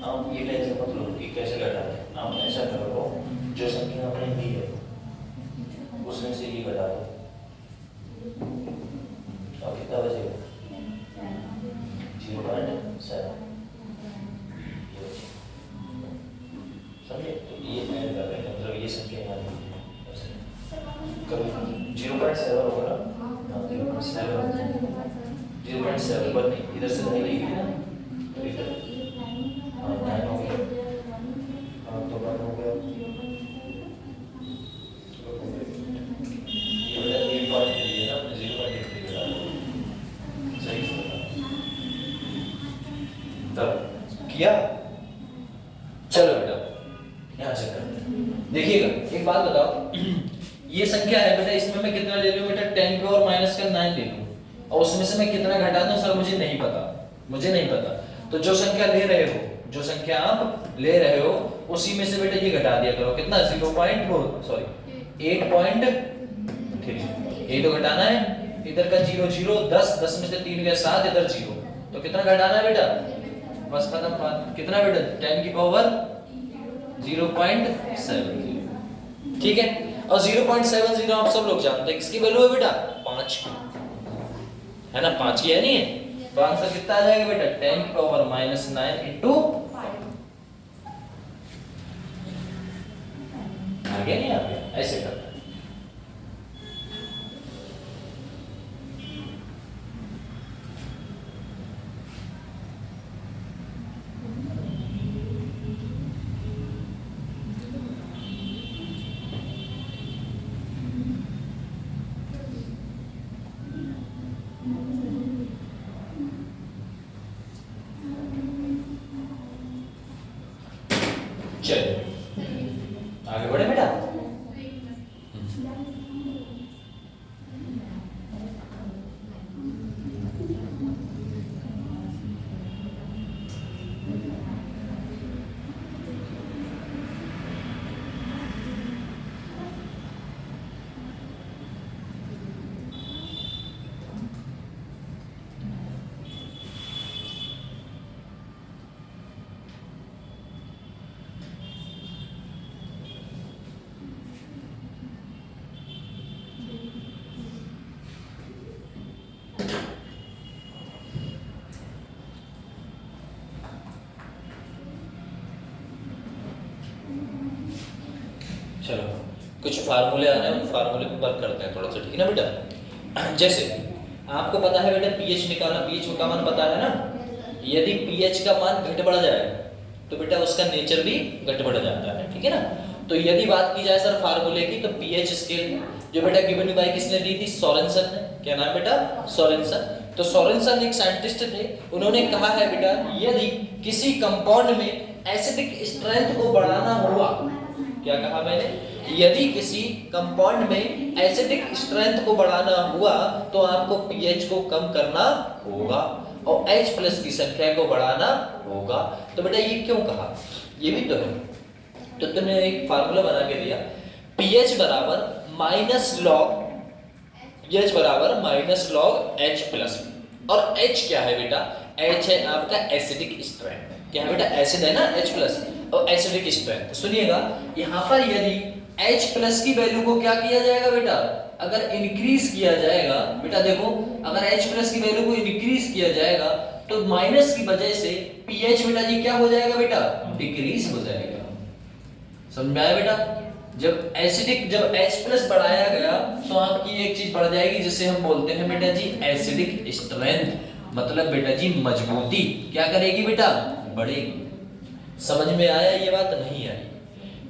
आप ये टेंशन मत लो कि कैसे घटाते हैं, आप ऐसा करो, जो संख्या आपने दी है उसमें से ये घटा दो, और कितना बचेगा 0.7, समझे? तो ये ऐड कर रहे हैं, मतलब ये संख्या यहाँ दी है, कभी 0.7 होगा ना, 0.7 पर नहीं, इधर से नहीं लेगी ना, तो इधर 9 हो गया, तो 1 हो गया, ये बेटा 8.3 है ना, 0.83 बेटा सही से तब किया। चलो बेटा यहाँ से करते हैं, देखिएगा एक बात बताओ, ये संख्या है बेटा, इसमें मैं कितना ले लूं बेटा, 10 की और माइनस का 9 ले लूं, और उसमें से मैं कितना घटा दूं सर, मुझे नहीं पता, मुझे नहीं पता। तो जो संख्या ले रहे हो, जो संख्या आप ले रहे हो उसी में से बेटा ये घटा दिया करो, कितना 8.3, ये तो घटाना है, इधर का 0 0 10 10 में से 3 गए 7, इधर 0, तो कितना घटाना है बेटा, बस खत्म बात। कितना बेटा 10 की पावर 0.70, ठीक है। और 0.70 आप सब लोग जानते हैं किसकी वैल्यू है बेटा, 5 की, है ना, 5 की है नहीं है, तो आंसर कितना आ जाएगा बेटा, 10 की पावर -9 इंटू 5। आगे नहीं आ गया, ऐसे करते हैं। चलिए आगे बढ़े बेटा। चलो कुछ फार्मूले आ रहे हैं, उन फार्मूले पे वर्क करते हैं थोड़ा सा, ठीक है ना बेटा। जैसे आपको पता है बेटा पीएच निकालना, पीएच का मान पता है ना, यदि पीएच का मान घट बढ़ जाए तो बेटा उसका नेचर भी घट बढ़ जाता है, ठीक है ना। तो यदि बात की जाए सर फार्मूले की, तो पीएच स्केल जो बेटा गिवन बाय किसने दी थी, सोरेनसन ने। क्या नाम बेटा, सोरेनसन। तो सोरेनसन एक साइंटिस्ट थे, उन्होंने कहा है बेटा यदि किसी कंपाउंड में एसिडिक स्ट्रेंथ को बढ़ाना हुआ, क्या कहा मैंने, यदि किसी कंपाउंड में एसिडिक स्ट्रेंथ को बढ़ाना हुआ तो आपको पीएच को कम करना होगा और H+ की संख्या को बढ़ाना होगा। तो बेटा ये क्यों कहा, ये भी तो है। तो तुमने एक फार्मूला बना के दिया, pH बराबर माइनस लॉग H+, और H क्या है बेटा, H है आपका एसिडिक स्ट्रेंथ। क्या है बेटा, एसिड है ना H+ और एसिडिक स्ट्रेंथ। सुनिएगा यहाँ पर यदि H+ की वैल्यू को क्या किया जाएगा बेटा, अगर इंक्रीज किया जाएगा, बेटा देखो अगर H+ की वैल्यू को इंक्रीज किया जाएगा तो माइनस की वजह से pH बेटा जी क्या हो जाएगा बेटा, डिक्रीज हो जाएगा। समझ में आया बेटा, जब H+ बढ़ाया गया तो आपकी एक चीज बढ़ जाएगी जिसे हम बोलते हैं बेटा जी एसिडिक स्ट्रेंथ, मतलब बेटा जी मजबूती क्या करेगी बेटा, बढ़ेगी। समझ में आया ये बात, नहीं आई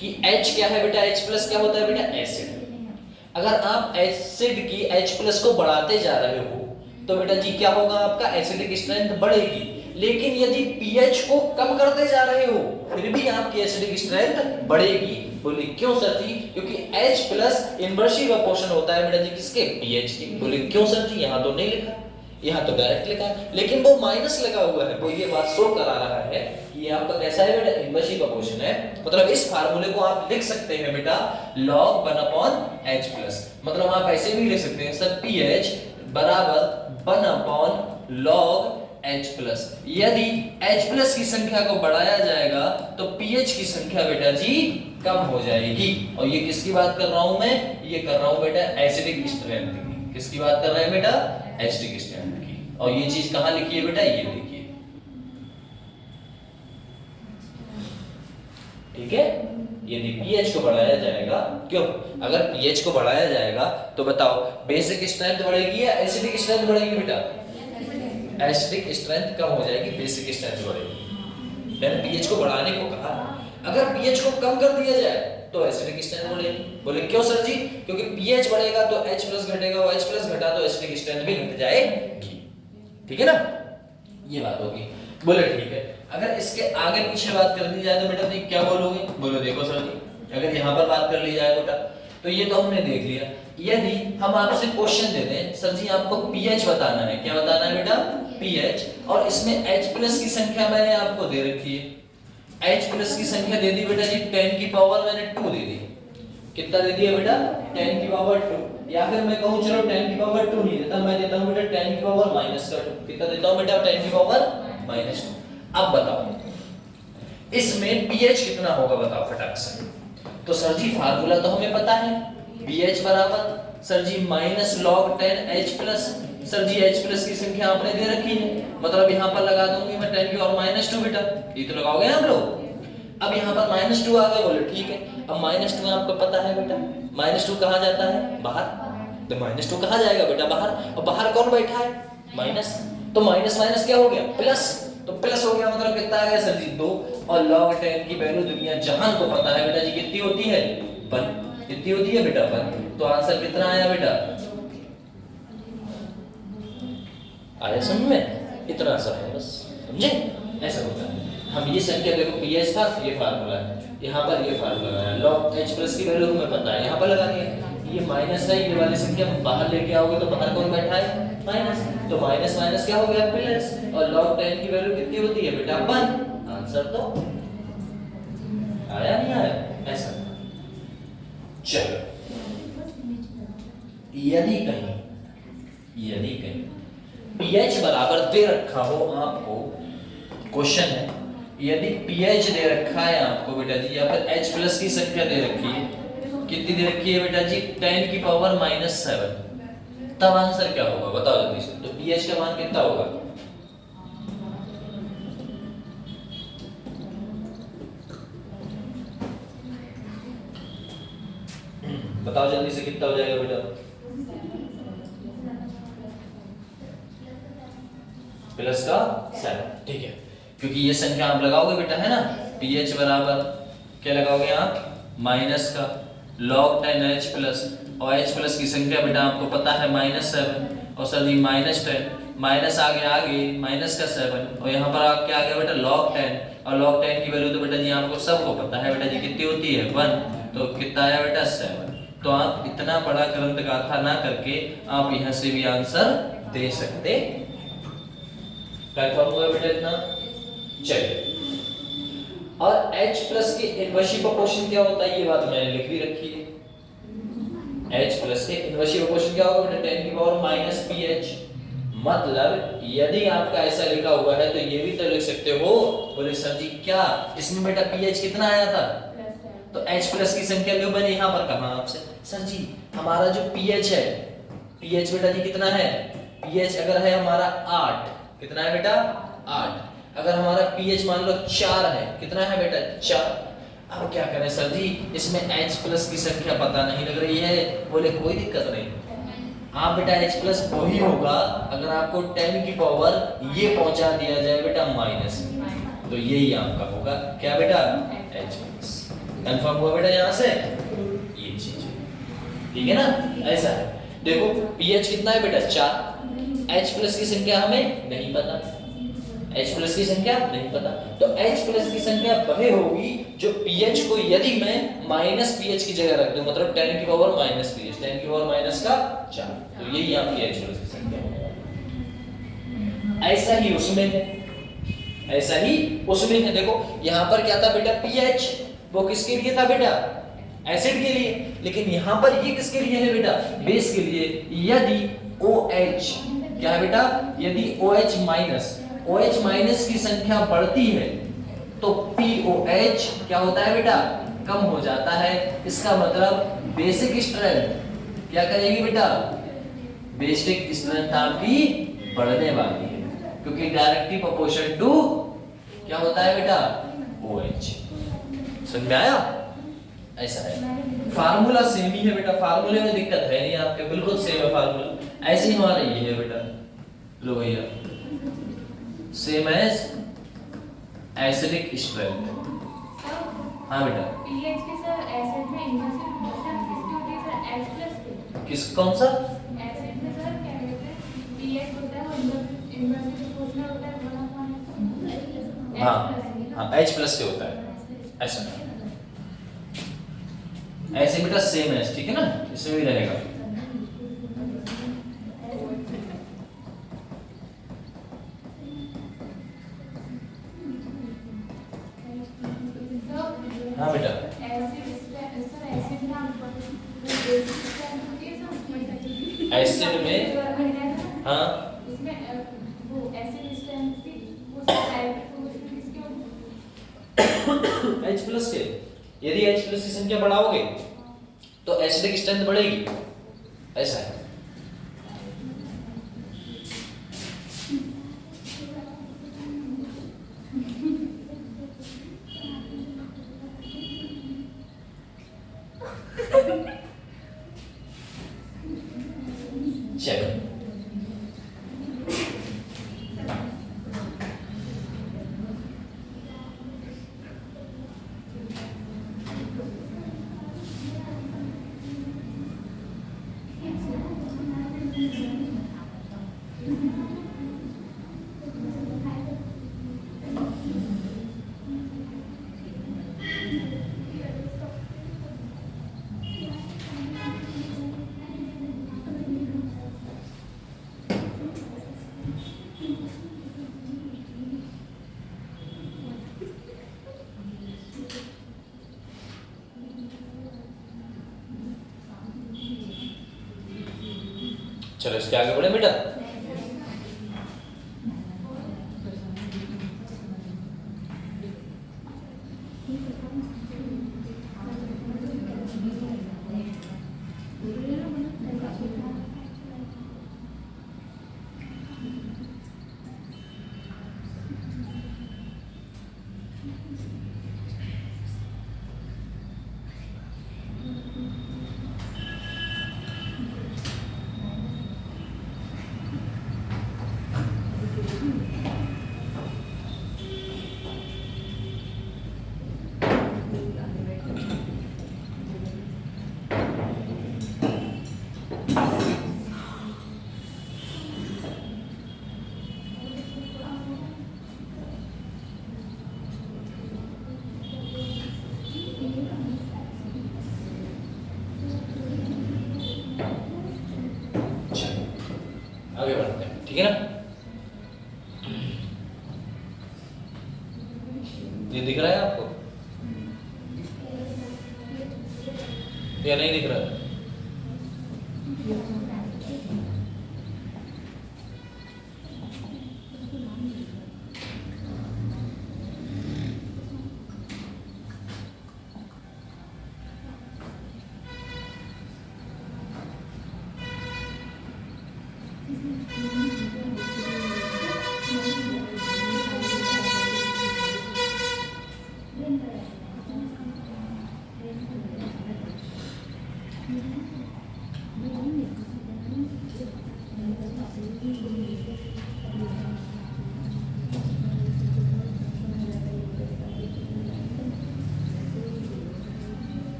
कि H क्या है बेटा, H+ क्या होता है बेटा, एसिड। अगर आप एसिड की H+ को बढ़ाते जा रहे हो तो बेटा जी क्या होगा, आपका एसिडिक स्ट्रेंथ बढ़ेगी। लेकिन यदि pH को कम करते जा रहे हो फिर भी आपकी एसिडिक स्ट्रेंथ बढ़ेगी। बोले क्यों सर जी, क्योंकि H+ इनवर्सली प्रोपोर्शन होता है बेटा जी किसके, pH के। बोले क्यों सर जी, यहाँ तो नहीं लिखा, यहाँ तो डायरेक्ट लिखा है, लेकिन वो माइनस लगा हुआ है, वो ये बात शो करा रहा है ये आपका कैसा है बेटा, इनवर्सली प्रोपोर्शन है। मतलब इस फार्मूले को आप लिख सकते हैं बेटा log 1/H+, मतलब आप ऐसे भी लिख सकते हैं सर pH बराबर 1/log H+। यदि H+ की संख्या को बढ़ाया जाएगा तो pH की संख्या बेटा जी कम हो जाएगी। और ये किसकी बात कर रहा हूं मैं, ये कर रहा हूं बेटा एसिडिक स्ट्रेंथ की। किसकी बात कर रहे हैं बेटा, एसिडिक स्ट्रेंथ की। और ये चीज कहां लिखी है बेटा, ये देखिए, ठीक है। यदि pH को बढ़ाया जाएगा, क्यों, अगर pH को बढ़ाया जाएगा तो बताओ बेसिक स्ट्रेंथ बढ़ेगी या एसिडिक स्ट्रेंथ बढ़ेगी बेटा, एसिडिक स्ट्रेंथ कम हो जाएगी, बेसिक स्ट्रेंथ बढ़ेगी। मैंने pH को बढ़ाने को कहा, अगर pH को कम कर दिया जाए तो एसिडिक स्ट्रेंथ बढ़ेगी। बोले क्यों सर जी, क्योंकि pH बढ़ेगा तो H+ घटेगा, और H+ घटा तो एसिडिक स्ट्रेंथ भी घट जाएगी, ठीक है ना, ये बात होगी। बोले ठीक है, अगर इसके आगे पीछे बात कर दी जाए तो बेटा क्या बोलोगे, बोलो देखो सर जी, अगर यहाँ पर बात कर ली जाए बेटा तो ये तो हमने देख लिया। यदि हम आपसे क्वेश्चन दे दें सर जी आपको pH बताना है, क्या बताना है बेटा, pH, और इसमें H+ की संख्या मैंने आपको दे रखी है, H+ की संख्या दे दी बेटा जी 10 की पावर मैंने 2 दे दी। कितना दे दिया बेटा, 10 की पावर 2, या फिर मैं कहूं चलो 10 की पावर 2 नहीं देता, मैं देता हूं बेटा 10 की पावर -2। कितना देता हूं बेटा, 10 की पावर -2। अब बताओ इसमें pH कितना होगा, बताओ फटाक से। तो सर जी फार्मूला तो हमें पता है, pH बराबर सर जी -log 10H+। सर जी H+ की संख्या आपने दे रखी है, मतलब यहाँ पर लगा दूंगी मैं 10 की पावर -2 बेटा, ये तो लगाओगे आप लोग। अब यहाँ पर -2 आ गया, बोले ठीक है। अब -2 आपको पता है बेटा, -2 कहाँ जाता है, बाहर, तो -2 कहाँ जाएगा बेटा, बाहर। और बाहर कौन बैठा है, माइनस, तो माइनस माइनस क्या हो गया, प्लस, तो प्लस हो गया, मतलब कितना आ गया सर जी 2। और log 10 की वैल्यू दुनिया जहान को पता है बेटा जी कितनी होती है, 1। कितनी होती है बेटा, 1। तो आंसर कितना आया बेटा, आया समझ में, इतना सा है बस, समझे, ऐसा होता है। हम ये संख्या देखो pH था, ये फार्मूला है, यहाँ पर ये फार्मूला लगाया, log H+ की वैल्यू हमें पता है, यहाँ पर लगा दिया। ये माइनस है, ये वाली संख्या बाहर लेके आओगे तो बाहर कौन बैठा है, माइनस, तो माइनस माइनस क्या हो गया, प्लस। और log 10 की वैल्यू कितनी होती है बेटा, 1। आंसर तो आया नहीं आया, ऐसा। चलो यदि कहीं pH बराबर दे रखा हो आपको, क्वेश्चन है यदि pH दे रखा है आपको बेटा जी, या फिर H+ की संख्या दे रखी है, कितनी दे रखी है बेटा जी, 10 की पावर -7, तब आंसर क्या होगा बताओ जल्दी से। तो pH का मान कितना होगा, बताओ जल्दी से कितना हो जाएगा बेटा, प्लस का 7, ठीक है। क्योंकि ये संख्या आप लगाओगे बेटा, है ना, pH बराबर क्या लगाओगे आप, माइनस का log 10 H प्लस, और H प्लस की संख्या बेटा आपको पता है -7, और सर जी -10, माइनस आगे माइनस का 7, और यहाँ पर आप क्या आ गया बेटा log 10, और log 10 की वैल्यू तो बेटा जी आपको सबको पता है बेटा जी कितनी होती है 1, तो कितना आया बेटा 7। तो आप इतना बड़ा ग्रंथ गाथा ना करके आप यहाँ से भी आंसर दे सकते। कंफर्म हुआ बेटा इतना? चलिए, और H प्लस के इनवर्सिव प्रोपोर्शन क्या होता है ये बात मैंने लिख भी रखी है। H प्लस के इनवर्सिव प्रोपोर्शन क्या होगा बेटा, 10 की पावर माइनस pH। मतलब यदि आपका ऐसा लिखा हुआ है तो ये भी तो लिख सकते हो, बोले सर जी क्या इसमें बेटा pH कितना आया था, तो H प्लस की संख्या लो मैंने यहाँ पर कहा आपसे, सर जी हमारा जो pH है, pH बेटा जी कितना है, pH अगर है हमारा 8, कितना है बेटा 8, अगर हमारा pH मान लो 4 है, कितना है बेटा 4। अब क्या करें सर जी, इसमें H प्लस की संख्या पता नहीं लग रही है, बोले कोई दिक्कत नहीं, आप बेटा H प्लस वही होगा अगर आपको 10 की पावर ये पहुंचा दिया जाए बेटा माइनस में, तो यही आपका होगा क्या बेटा H प्लस। कंफर्म हुआ बेटा यहाँ से ये चीज, ठीक है ना, ऐसा है। देखो pH कितना है बेटा 4, H प्लस की संख्या हमें नहीं पता, H प्लस की संख्या नहीं पता, तो H प्लस की संख्या वही होगी जो pH को यदि मैं माइनस pH की जगह रख दूं, मतलब 10 की पावर माइनस pH, 10 की पावर माइनस का 4, तो यही आपकी H प्लस की संख्या है। ऐसा ही उसमें है, ऐसा ही उसमें है। देखो यहाँ पर क्या था बेटा pH, वो किसके लिए था बेटा, एसिड के लिए, लेकिन यहाँ पर ये किसके लिए है बेटा, बेस के लिए। यदि OH क्या है बेटा, यदि OH माइनस की संख्या बढ़ती है तो POH क्या होता है बेटा, कम हो जाता है। इसका मतलब बेसिक स्ट्रेंथ क्या करेगी बेटा, बेसिक स्ट्रेंथ आपकी बढ़ने वाली है, क्योंकि डायरेक्टली प्रोपोर्शन टू क्या होता है बेटा OH। समझ में आया? ऐसा है, फार्मूला सेम ही है बेटा, फार्मूले में दिक्कत है नहीं आपके, बिल्कुल सेम है फार्मूला। ऐसे ही हमारा ये है बेटा, लो भैया, सेम एज एसिडिक स्ट्रेंथ। हाँ बेटा, pH के सर एसिड में इन्वर्सिव प्रोपोर्शन किसकी होती है सर, H प्लस की। किस कौन सा एसिड में सर क्या कहते हैं, pH होता है वो इन्वर्सिव प्रोपोर्शनल होता है 1/H हाँ प्लस। हाँ H प्लस से होता है, ऐसा ऐसे बेटा सेम है, ठीक है ना, इसमें भी रहेगा। हाँ बेटा, एसिड में हाँ H प्लस के, यदि H प्लस की संख्या बढ़ाओगे तो एसिडिक स्ट्रेंथ बढ़ेगी, ऐसा है। चलो चलो इसके आगे बढ़े बेटा। चलो आगे बढ़ते हैं, ठीक है ना। ये दिख रहा है आपको या नहीं दिख रहा है?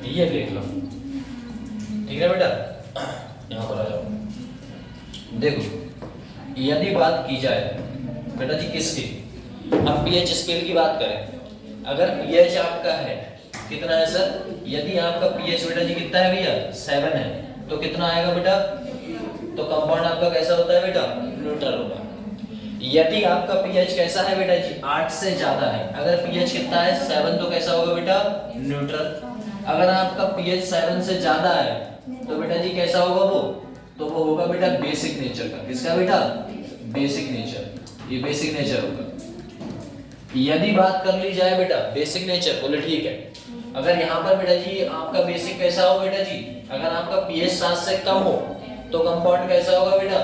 ये देख लो, ठीक है बेटा। यहाँ पर आ जाओ, देखो यदि बात की जाए बेटा जी किसकी, हम पीएच स्केल की बात करें। अगर पीएच आपका है कितना है सर, यदि आपका पीएच बेटा जी कितना है भैया 7 है, तो कितना आएगा बेटा, तो कंपाउंड आपका कैसा होता है बेटा, न्यूट्रल होगा। यदि आपका पीएच कैसा है बेटा जी 8 से ज्यादा है, अगर पीएच कितना है 7 तो कैसा होगा बेटा, न्यूट्रल। अगर आपका पीएच 7 से ज्यादा है तो बेटा जी कैसा होगा वो, तो वो होगा बेटा बेसिक नेचर का। किसका बेटा, बेसिक नेचर, ये बेसिक नेचर होगा। यदि बात कर ली जाए बेटा बेसिक नेचर, बोले ठीक है, अगर यहाँ पर बेटा जी आपका बेसिक कैसा हो बेटा जी, अगर आपका पीएच 7 से कम हो तो कंपाउंड कैसा होगा बेटा,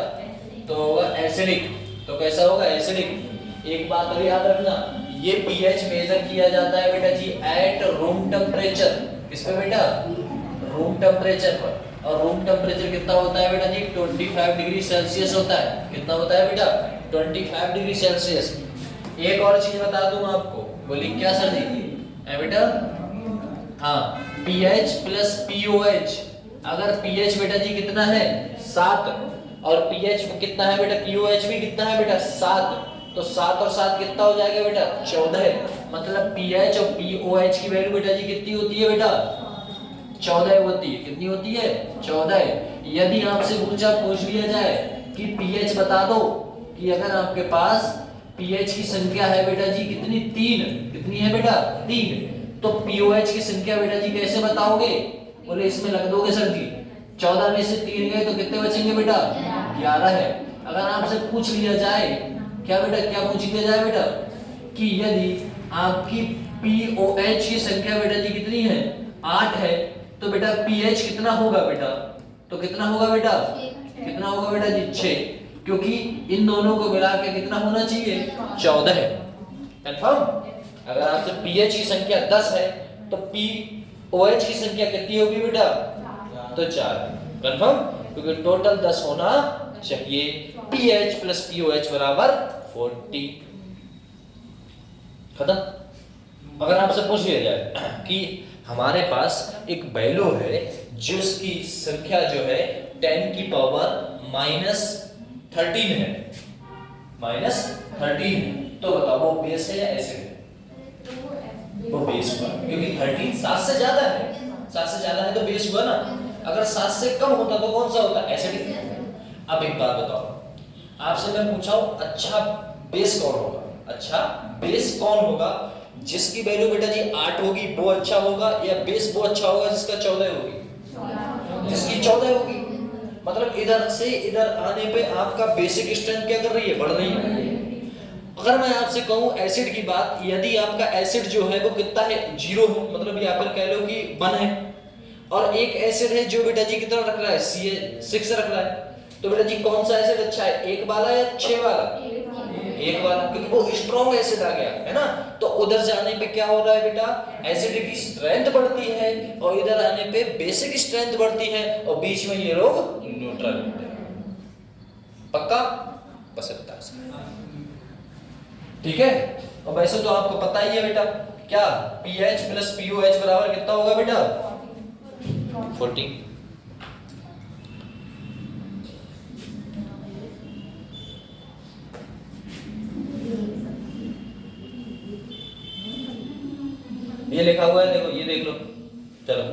तो होगा एसिडिक। तो कैसा होगा, एसिडिक। एक बात और याद रखना, ये पीएच मेजर किया जाता है बेटा जी एट रूम टेम्परेचर। किस पे बेटा, रूम टेम्परेचर पर। और रूम टेम्परेचर कितना होता है बेटा जी 25 डिग्री सेल्सियस होता है। कितना होता है बेटा, 25 डिग्री सेल्सियस। एक और चीज बता दूं आपको, बोली क्या सर जी, है बेटा, हाँ पीएच प्लस पीओएच। अगर पीएच बेटा जी कितना है 7 और पीएच कितना है बेटा, पीओएच भी कितना है बेटा 7, तो 7 और 7 कितना हो जाएगा बेटा 14। मतलब पीएच और पीओएच की वैल्यू बेटा जी कितनी होती है बेटा 14 होती है। कितनी होती है 14। यदि आपसे पूछ लिया जाए कि पीएच बता दो, कि अगर आपके पास पीएच की संख्या है बेटा जी कितनी 3, कितनी है बेटा 3, तो पीओएच की संख्या बेटा जी कैसे बताओगे, बोले इसमें लग दोगे सर जी, 14 में से 3 गए तो कितने बचेंगे बेटा 11 है। अगर आपसे पूछ लिया जाए क्या बेटा, क्या पूछ लिया जाए बेटा, कि यदि आपकी पीओएच की संख्या बेटा जी कितनी है 8 है, तो बेटा पीएच कितना होगा बेटा, तो कितना होगा बेटा, कितना होगा बेटा जी 6, क्योंकि इन दोनों को मिला के कितना होना चाहिए 14 है। कंफर्म। अगर आपसे पीएच की संख्या 10 है तो पीओएच की संख्या कितनी होगी बेटा, तो 4। कंफर्म, क्योंकि टोटल 10 होना चाहिए। पीएच प्लस पीओएच बराबर 40। खत्म। अगर आपसे पूछ लिया जाए कि हमारे पास एक वैल्यू है जिसकी संख्या जो है 10 की पावर -13 है, -13, तो बताओ वो बेस है या एसिड है, वो बेस हुआ, क्योंकि 13 7 से ज्यादा है, 7 से ज्यादा है तो बेस हुआ ना। अगर 7 से कम होता तो कौन सा होता, एसिडिक। अब एक बात बताओ, आपसे मैं पूछा हूं अच्छा बेस कौन होगा, अच्छा बेस कौन होगा जिसकी वैल्यू बेटा जी 8 होगी वो अच्छा होगा, या बेस वो अच्छा होगा जिसका 14 होगी, जिसकी 14 होगी। मतलब इधर से इधर आने पे आपका बेसिक स्ट्रेंथ क्या कर रही है, बढ़ रही है। अगर मैं आपसे कहूं एसिड की बात, यदि आपका एसिड जो है वो कितना है 0 है, मतलब या फिर कह लो कि 1 है, और एक एसिड है जो बेटा जी कितना रख रहा है CH6 रख रहा है, तो बेटा जी कौन सा एसिड अच्छा है, 1 वाला या 6 वाला, 1 वाला, क्योंकि वो स्ट्रॉन्ग एसिड आ गया है ना। तो उधर जाने पे क्या हो रहा है बेटा, एसिड की स्ट्रेंथ बढ़ती है, और इधर आने पे बेसिक स्ट्रेंथ बढ़ती है, और बीच में ये लोग न्यूट्रल होते हैं। पक्का, बस इतना ठीक है। और वैसे तो आपको पता ही है बेटा क्या, पीएच प्लस पीओएच बराबर कितना होगा बेटा 40। ये लिखा हुआ है, देखो ये देख लो। चलो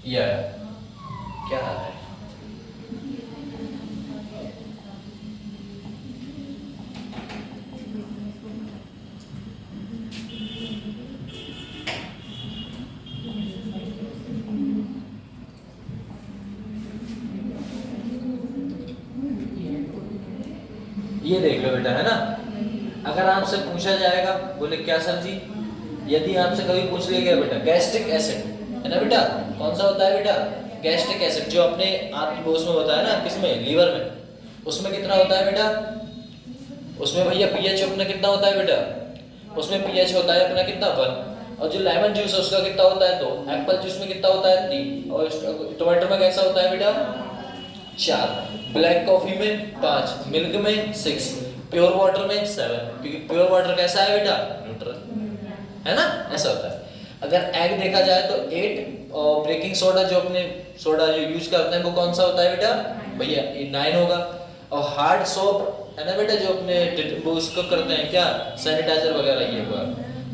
ये आया, क्या आ रहा है? ये देख लो बेटा, है ना। अगर आपसे पूछा जाएगा, बोले क्या सर जी, यदि आपसे कभी पूछ लिया गया बेटा गैस्ट्रिक एसिड, है ना बेटा, कौन सा होता है बेटा? गैस्ट्रिक एसिड, जो अपने आपको उसमें होता है ना, किसमें? लीवर में, उसमें कितना होता है बेटा? उसमें भैया पीएच अपना कितना होता है बेटा? उसमें पीएच होता है अपना कितना पर? और जो लेमन जूस है उसका कितना होता है? 2। एप्पल जूस में कितना होता है? 3। और टमाटर में कैसा होता है बेटा? 4। ब्लैक कॉफी में 5, मिल्क में 6, प्योर वाटर में 7, क्योंकि प्योर वाटर कैसा है बेटा? न्यूट्रल, है ना, ऐसा होता है। अगर एग देखा जाए तो 8, और बेकिंग सोडा जो अपने सोडा जो यूज करते हैं वो कौन सा होता है बेटा? भैया ये 9 होगा। और हार्ड सोप है ना बेटा, जो अपने वो उसको करते हैं क्या, सैनिटाइजर वगैरह, ये हुआ,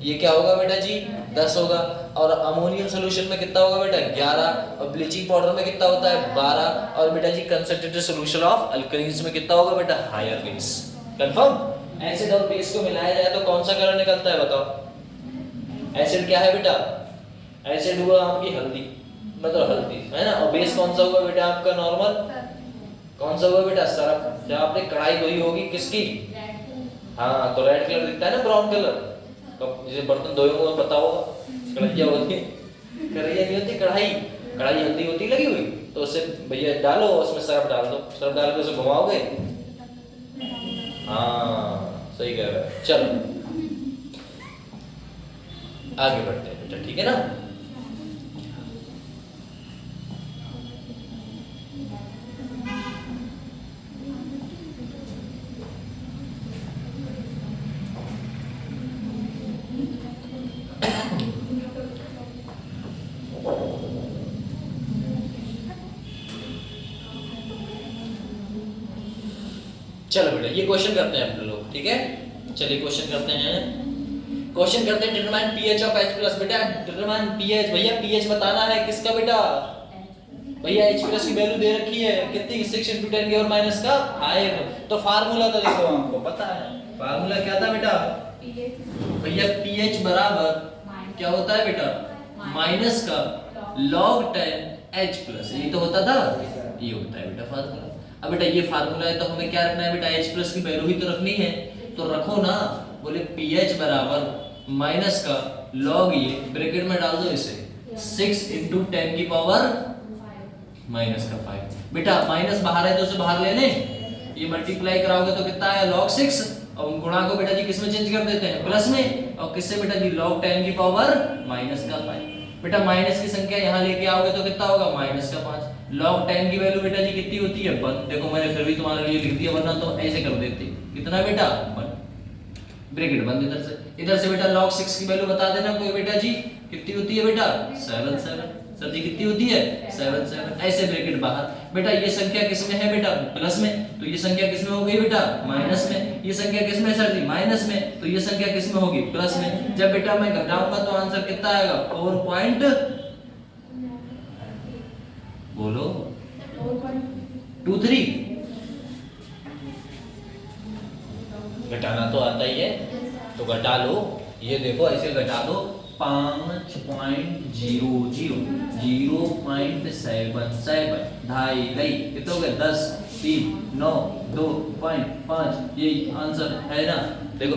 ये क्या होगा बेटा जी? 10 होगा। और अमोनियम सोल्यूशन में कितना होगा बेटा? 11। और ब्लीचिंग पाउडर में कितना होता है? 12। और बेटा जी कंसंट्रेटेड सोल्यूशन ऑफ अल्कलीन्स में कितना होगा बेटा? Higher base. कंफर्म? एसिड और बेस को मिलाया जाए तो कौन सा कलर निकलता है बताओ? एसिड क्या है बेटा? एसिड हुआ आपकी हल्दी, मतलब हल्दी, है ना। और बेस कौन सा हुआ बेटा आपका? नॉर्मल। कौन सा हुआ बेटा? सरफ। जब आपने कढ़ाई धोई होगी किसकी? हाँ, तो रेड कलर दिखता है ना, ब्राउन कलर। कब जैसे बर्तन धोए होंगे पता होगा, कढ़ाइयाँ होती है, कढ़ाइयाँ नहीं होती, कढ़ाई, कढ़ाई हल्दी होती लगी हुई, तो उसे भैया डालो, उसमें सरफ डाल दो, सरफ डाल के उसे घुमाओगे। हाँ सही कह रहे हो। चलो आगे बढ़ते हैं बेटा, ठीक है ना। चलो बेटा ये क्वेश्चन करते हैं अपने लोग, ठीक है। चलिए क्वेश्चन करते हैं, क्वेश्चन करते हैं determine pH of H plus. बेटा डिटरमाइन पीएच, भैया पीएच बताना है किसका बेटा? भैया H प्लस की वैल्यू दे रखी है कितनी? 6 × 10 की और माइनस का 5। तो फार्मूला तो देखो आपको पता है, फार्मूला क्या था बेटा? भैया पीएच बराबर क्या होता है बेटा? माइनस का log 10 H प्लस, ये तो होता था, ये होता है बेटा फार्मूला। अब बेटा ये फार्मूला है तो हमें क्या रखना है बेटा? H प्लस की वैल्यू ही तो रखनी है, तो रखो ना। बोले pH बराबर माइनस का log, ये ब्रैकेट में डाल दो इसे, 6 × 10 की पावर माइनस का 5। बेटा माइनस बाहर है तो उसे बाहर ले लें, ये मल्टीप्लाई कराओगे तो कितना है? log 6। और गुणा को बेटा जी किस में चेंज कर देते हैं? प्लस में। और किससे बेटा जी? log 10 की पावर माइनस का 5। बेटा माइनस की संख्या यहाँ लेके आओगे तो कितना होगा? माइनस का 5। log 10 की वैल्यू बेटा जी कितनी होती है? 1। देखो मैंने फिर भी तुम्हारे लिए लिख दिया, वरना तो ऐसे कर देते। कितना बेटा? 1। ब्रैकेट बंद। इधर से बेटा log 6 की वैल्यू बता देना कोई बेटा जी, कितनी होती है बेटा? 7 7। सर जी कितनी होती है? 7 7। ऐसे ब्रैकेट बाहर। बेटा ये संख्या किस में है बेटा? प्लस में, तो ये संख्या किस में हो गई बेटा? माइनस में। ये संख्या किस में सर जी? माइनस में, तो ये संख्या किस में होगी? प्लस में। जब बेटा मैं घटाऊंगा तो आंसर कितना आएगा? 4. बोलो 4.23। घटाना तो आता ही है, तो घटा लो। ये देखो ऐसे घटा दो, 5.00 0.77 ढाई ढाई कितना हो गया? 10 3 9 2.5। ये आंसर है ना। देखो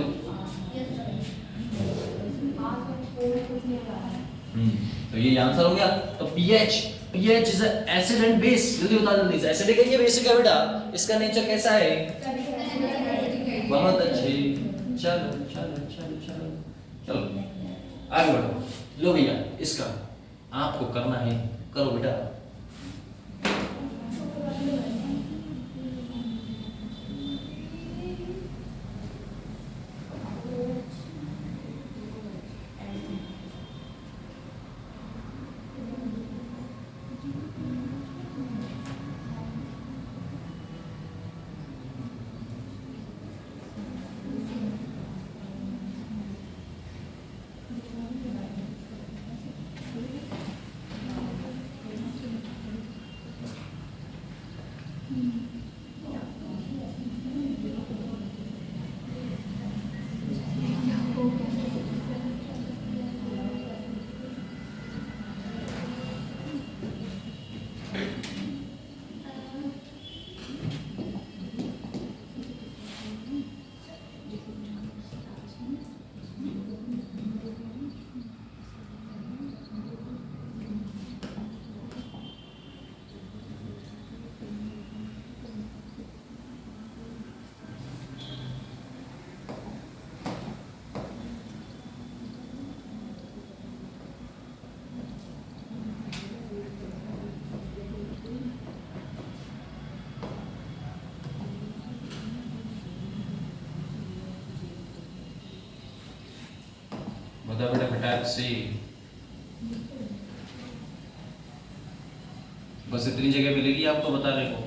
तो ये आंसर हो गया। तो pH is acid and base. जल्दी बता, जल्दी से। एसिडिक है ये, बेसिक है बेटा? इसका नेचर कैसा है? बहुत अच्छे। चलो चलो चलो चलो चलो आगे बढ़ो। लो भैया इसका आपको करना है, करो बेटा। होता है बेटा फटाक से। बस इतनी जगह मिलेगी आपको बताने को।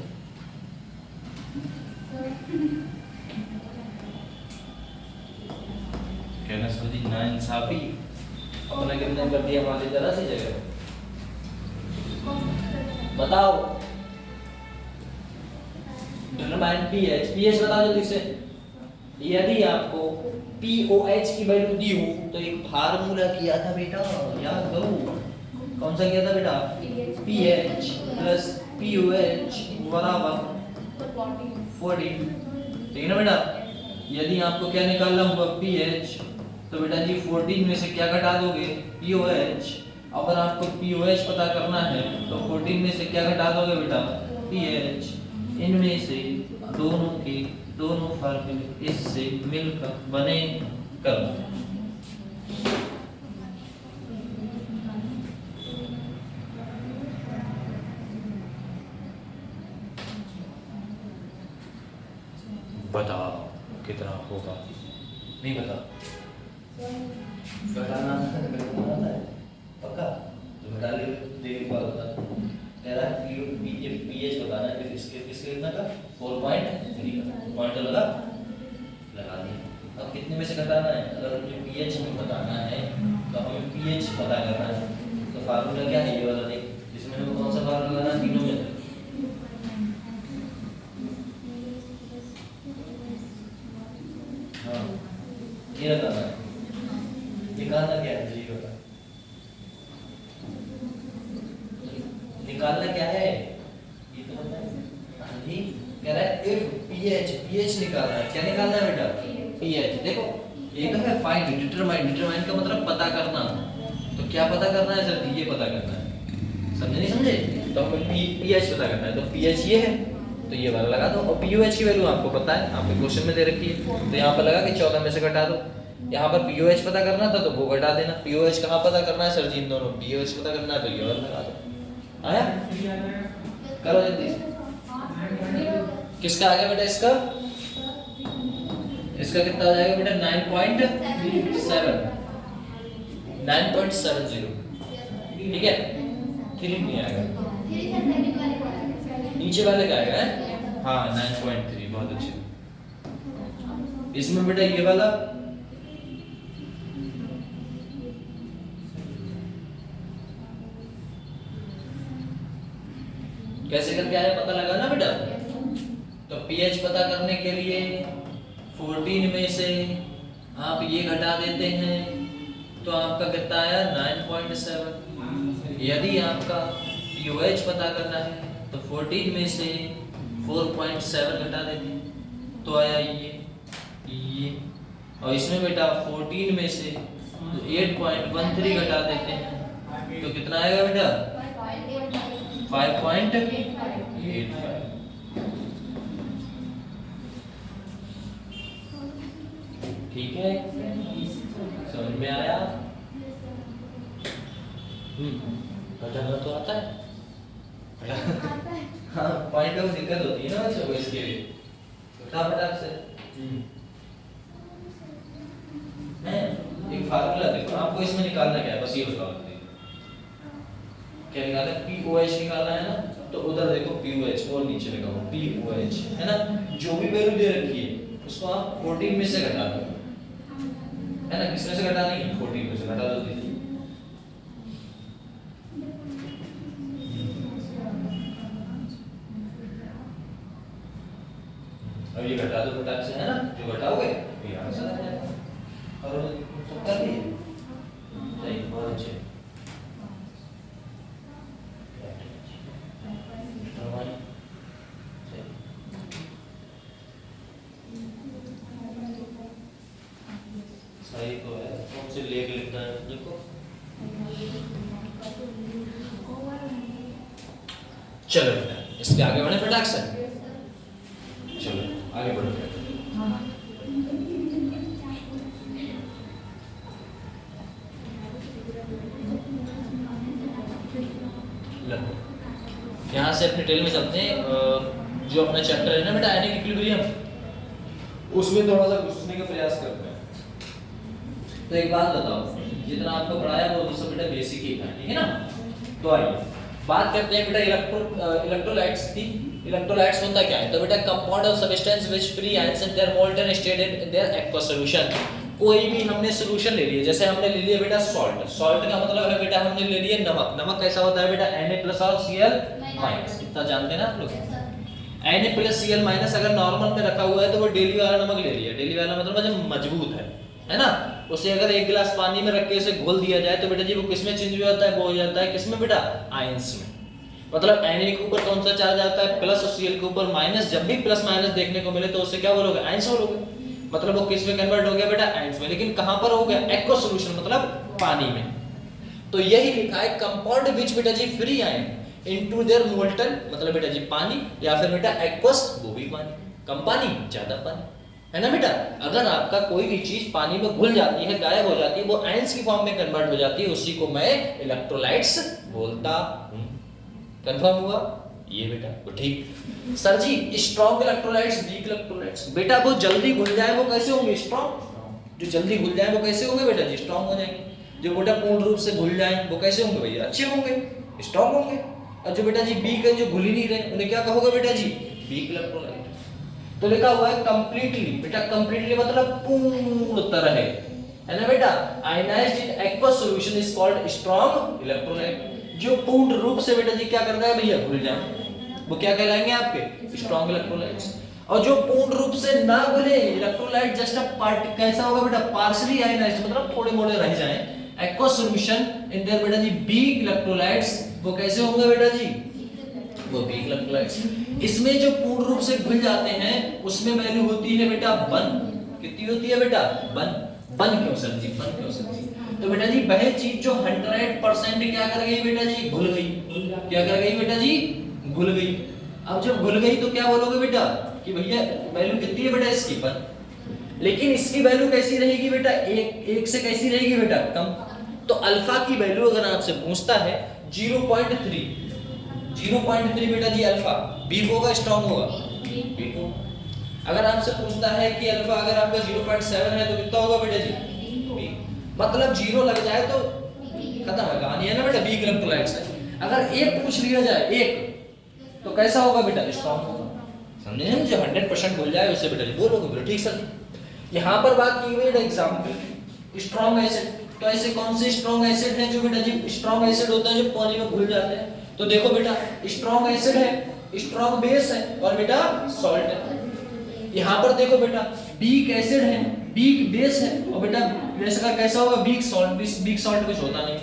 कहना समझी ना इंसाफी, अपना कितने कर दिया वाली जरा सी जगह बताओ। डिटरमाइन पीएच, पीएच बता दो इसे। यदि आपको पीओएच की वैल्यू दी हो तो एक फार्मूला किया था बेटा, याद करो। कौन सा किया था बेटा? पीएच प्लस पीओएच बराबर 40। ठीक है ना बेटा? यदि आपको क्या निकालना हुआ पीएच, तो बेटा जी 14 में से क्या घटा दोगे? पीओएच। अगर आपको पीओएच पता करना है तो 14 में से क्या घटा दोगे बेटा? पीएच। इनमें से दोनों के दोनों फार्मूले इससे मिलकर बने कर। बताओ कितना होगा? नहीं बता घटाना है पक्का? जो घटा ले देख बात होता कह रहा है पीएच बताना है। फिर इसके कितना का 4.3 का पॉइंट लगा दिया। अब कितने में से घटाना है? अगर मुझे पीएच में बताना है तो हमें पीएच पता करना है। तो फार्मूला क्या है ये वाला देख, इसमें हमें कौन सा फार्मूला लगाना है? तीनों में हाँ ये लगाना है। निकालना क्या है जी? बता निकालना क्या है ये तो बता। हाँ जी कह रहा है इफ पीएच, पीएच निकालना है। क्या निकालना है बेटा? पीएच। देखो एक है फाइंड, डिटरमाइन, डिटरमाइन का मतलब पता करना। तो क्या पता करना है सर? ये पता करना है। समझे नहीं समझे? तो हमें पीएच पता करना है। तो पीएच ये है तो ये वाला लगा दो। और पीओएच की वैल्यू आपको पता है, आपके क्वेश्चन में दे रखी है। तो यहाँ पर लगा कि 14 में से घटा दो। यहाँ पर पीओएच पता करना था तो वो घटा देना। पीओएच कहाँ पता करना है सर जी? इन दोनों। पीओएच पता करना है तो ये वाला लगा दो। आया? करो जल्दी। किसका आ गया बेटा? इसका इसका कितना हो जाएगा बेटा? 9.70। ठीक है? 3 नहीं आएगा, नीचे वाले का आएगा है? हाँ 9.3। बहुत अच्छे। इसमें बेटा ये वाला कैसे करके आया पता लगा ना बेटा? तो पीएच पता करने के लिए 14 में से आप ये घटा देते हैं तो आपका कितना आया? 9.7। यदि आपका पीओएच पता करना है तो 14 में से 4.7 घटा देते हैं तो आया ये। और इसमें बेटा 14 में से 8.13 घटा देते हैं तो कितना आएगा बेटा? 5.85। ठीक है? समझ में आया? घटाना तो आता है। हाँ पॉइंट में दिक्कत होती है ना बच्चों को, इसके लिए फटाफट से एक फार्मूला देखो। आपको इसमें निकालना क्या है बस ये बताओ। क्या निकालना है? पीओएच निकालना है ना? तो उधर देखो पीओएच और नीचे लिखा हुआ पीओएच है ना? जो भी वैल्यू दे रखी है उसको आप 14 में से घटा दो, है ना? किसमें से घटाना है? 14 में से घटा दो। दीजिए अब ये घटा दो फटाक से, है ना? जो घटाओगे ये आंसर आ जाएगा। और सब कर दिए सही, बहुत अच्छे। सही तो है। कौन से लेख लिखना है देखो। चलो बेटा इसके आगे बढ़े फटाक से। चलो आगे बढ़ो। यहाँ से अपने टेल में चलते हैं। जो अपना चैप्टर है ना बेटा आयनिक इक्विलिब्रियम, उसमें थोड़ा सा घुसने का प्रयास करते हैं। तो एक बात बताओ, जितना आपको पढ़ाया वो तो सब बेटा बेसिक ही था, ठीक है ना। तो आइए बात करते हैं बेटा इलेक्ट्रोलाइट्स की। इलेक्ट्रोलाइट्स होता क्या है? तो बेटा compound of substance which free ions in their molten state in their aqueous solution. कोई भी हमने सॉल्यूशन ले लिया, जैसे हमने ले लिया बेटा सॉल्ट। सॉल्ट का मतलब है बेटा हमने ले लिया नमक। नमक कैसा होता है बेटा? Na+ और Cl-। इतना जानते हैं ना आप लोग? Na+Cl- अगर नॉर्मल में रखा हुआ है तो वो डेली वाला नमक ले लिया। डेली वाला मतलब जो मजबूत है ना। उसे अगर एक गिलास पानी में रख के उसे घोल दिया जाए तो बेटा जी वो किसमें चेंज हो जाता है? वो हो जाता है किसमें बेटा? आयंस में। मतलब Na के ऊपर कौन सा चार्ज आता है? प्लस, और Cl के ऊपर माइनस। जब भी प्लस माइनस देखने को मिले तो उसे क्या बोलोगे? आयंस बोलोगे। मतलब वो किस में कन्वर्ट हो गया बेटा? आयंस में। लेकिन कहां पर हो गया? एक्वस सॉल्यूशन मतलब पानी में। तो यही लिखा है कंपाउंड विच बेटा जी free ion into their molten, मतलब बेटा जी पानी, या फिर बेटा एक्वस वो भी पानी, कम पानी ज्यादा पानी, है ना बेटा। अगर आपका कोई भी चीज पानी में घुल जाती है, गायब हो जाती है, वो आयंस की फॉर्म में कन्वर्ट हो जाती है, उसी को मैं इलेक्ट्रोलाइट्स बोलता हूं। कंफर्म हुआ ये बेटा? तो ठीक। Sir G strong electrolytes, weak electrolytes, बेटा वो जल्दी घुल जाए वो कैसे होंगे? स्ट्रॉन्ग। जो जल्दी घुल जाए वो कैसे होंगे बेटा जी? स्ट्रॉन्ग हो जाएंगे। जो बेटा पूर्ण रूप से घुल जाए वो कैसे होंगे भैया? अच्छे होंगे, स्ट्रॉन्ग होंगे। और जो बेटा जी वीक है, जो घुल ही नहीं रहे, उन्हें क्या कहोगे बेटा जी? Weak electrolyte. तो लिखा हुआ है कंप्लीटली, बेटा कंप्लीटली मतलब पूर्ण तरह है ना बेटा। Ionised in aqueous solution is called strong electrolyte. जो पूर्ण रूप से बेटा जी क्या करता है भैया? घुल जाए, वो क्या कहलाएंगे आपके? Strong electrolytes. और जो पूर्ण रूप से ना घुले इलेक्ट्रोलाइट जस्ट अ पार्ट, कैसा होगा बेटा? पार्शियली आयनाइज्ड, मतलब थोड़े मोड़े रह जाएं एक्वस सॉल्यूशन इन देयर बेटा जी वीक इलेक्ट्रोलाइट्स, वो कैसे होंगे बेटा जी? वो वीक इलेक्ट्रोलाइट्स। इसमें जो पूर्ण रूप से घुल जाते हैं उसमें वैल्यू होती है बेटा 1। कितनी होती है बेटा? 1। 1 क्यों सर जी? 1 क्यों सर जी? तो बेटा जी वह चीज जो 100% क्या कर गई बेटा जी? घुल गई। क्या कर गई बेटा जी? घुल गई। अब जब घुल गई तो क्या बोलोगे बेटा? कि भैया वैल्यू कितनी है बेटा इसकी? 1। लेकिन इसकी वैल्यू कैसी रहेगी बेटा? एक से कैसी रहेगी बेटा? कम। तो अल्फा की वैल्यू अगर आपसे पूछता है 0.3, 0.3 बेटा जी अल्फा, वीक होगा स्ट्रॉन्ग होगा? वीक होगा। अगर आपसे पूछता है कि अल्फा अगर आपका 0.7 है तो कितना होगा बेटा जी? वीक। मतलब 0 लग जाए तो खत्म है कहानी, है ना बेटा। वीक इलेक्ट्रोलाइट्स है। अगर एक पूछ लिया जाए एक, तो कैसा होगा बेटा? स्ट्रॉन्ग होगा। समझे? जो 100% घुल जाए उसे बेटा जी बोलोगे बोलो ठीक सर। यहाँ पर बात की हुई है एग्जाम्पल स्ट्रॉन्ग एसिड। तो ऐसे कौन से स्ट्रॉन्ग एसिड हैं जो बेटा जी स्ट्रॉन्ग एसिड होते हैं जो पानी में घुल जाते हैं? तो देखो बेटा स्ट्रॉन्ग एसिड है, स्ट्रॉन्ग बेस है, और बेटा सॉल्ट है। यहाँ पर देखो बेटा वीक एसिड है, वीक बेस है, और बेटा बेस का कैसा होगा? Week salt. वीक सॉल्ट कुछ होता नहीं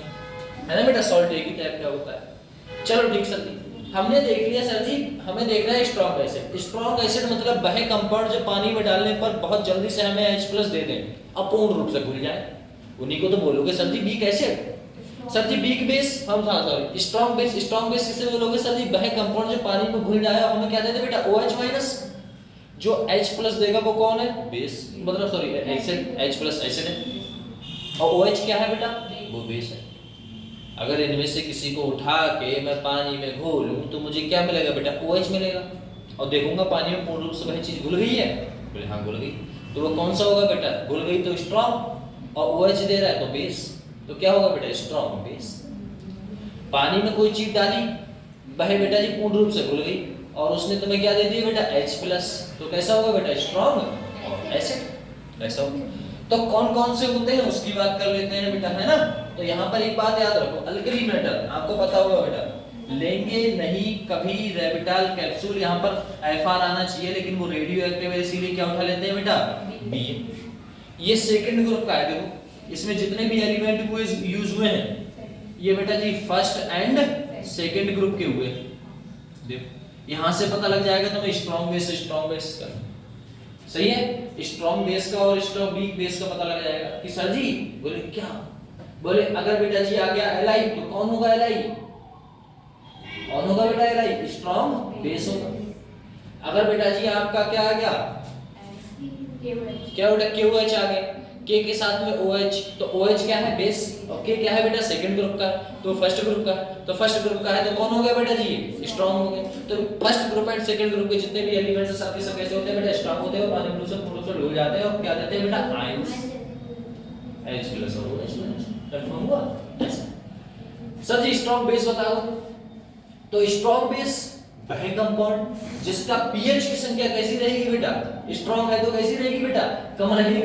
है ना बेटा। सॉल्ट एक ही टाइप का होता है। चलो ठीक सर जी, हमने देख लिया सर जी। हमें देखना है स्ट्रॉन्ग एसिड। स्ट्रॉन्ग एसिड मतलब वह कंपाउंड जो पानी में डालने पर बहुत जल्दी से हमें H+ दे दें, अपूर्ण रूप से घुल जाए, उन्हीं को तो बोलोगे सर जी वीक एसिड। सर जी वीक बेस, हम sorry strong base. Strong base किसे बोलोगे सर जी? वह कंपाउंड जो पानी में घुल जाए, हमें क्या दे दे बेटा? OH-। जो H+ देगा वो कौन है? बेस, मतलब सॉरी एसिड। H+ एसिड है और OH क्या है बेटा? वो बेस है। अगर इनमें से किसी को उठा के मैं पानी में घोलूं तो मुझे क्या मिलेगा बेटा? OH मिलेगा। और देखूंगा पानी में पूर्ण रूप से वही चीज घुल गई है, बोले हाँ घुल गई। तो वो कौन सा होगा बेटा? घुल गई तो स्ट्रॉन्ग, और OH दे रहा है तो बेस, तो क्या होगा बेटा? Strong base. पानी में कोई चीज डाली, वह बेटा जी पूर्ण रूप से घुल गई, और उसने तुम्हें क्या दे दिया बेटा? H+, तो कैसा होगा बेटा? स्ट्रॉन्ग और एसिड। ऐसा होगा। तो कौन कौन से होते हैं उसकी बात कर लेते हैं बेटा, है ना। तो यहाँ पर एक बात याद रखो, अल्कली मेटल आपको पता होगा बेटा, लेंगे नहीं कभी रेबिटाल कैप्सूल। यहाँ पर FR आना चाहिए लेकिन वो रेडियो एक्टिव है, इसीलिए क्या उठा लेते हैं बेटा? Bn। ये सेकंड ग्रुप का है। देखो इसमें जितने भी एलिमेंट हुए यूज हुए हैं ये बेटा जी फर्स्ट एंड सेकंड ग्रुप के हुए। देखो यहाँ से पता लग जाएगा तुम्हें स्ट्रॉन्ग बेस का, सही है। स्ट्रॉन्ग बेस का और स्ट्रॉन्ग वीक बेस का पता लग जाएगा कि सर जी बोले क्या? बोले अगर बेटा जी आ गया Li तो कौन होगा? Li कौन होगा बेटा? Li स्ट्रॉन्ग बेस होगा। अगर बेटा जी आपका क्या आ गया? क्या बेटा? KOH आ गया। K के साथ में OH, तो OH क्या है? बेस, और K क्या है बेटा? सेकंड ग्रुप का, तो फर्स्ट ग्रुप का। तो फर्स्ट ग्रुप का है तो कौन हो गया बेटा जी? स्ट्रॉन्ग हो गया। तो first group and second group के जितने भी एलिमेंट्स हैं सबके सब कैसे होते हैं बेटा? स्ट्रॉन्ग होते हैं, और पानी में से पूर्ण रूप से घुल जाते हैं, और क्या देते हैं बेटा? आयंस, H+ और OH-। कंफर्म हुआ ऐसा। सर जी स्ट्रॉन्ग बेस बताओ, तो स्ट्रॉन्ग बेस वह कंपाउंड जिसका पीएच की संख्या कैसी रहेगी बेटा, स्ट्रॉन्ग है तो कैसी रहेगी बेटा, कम रहेगी।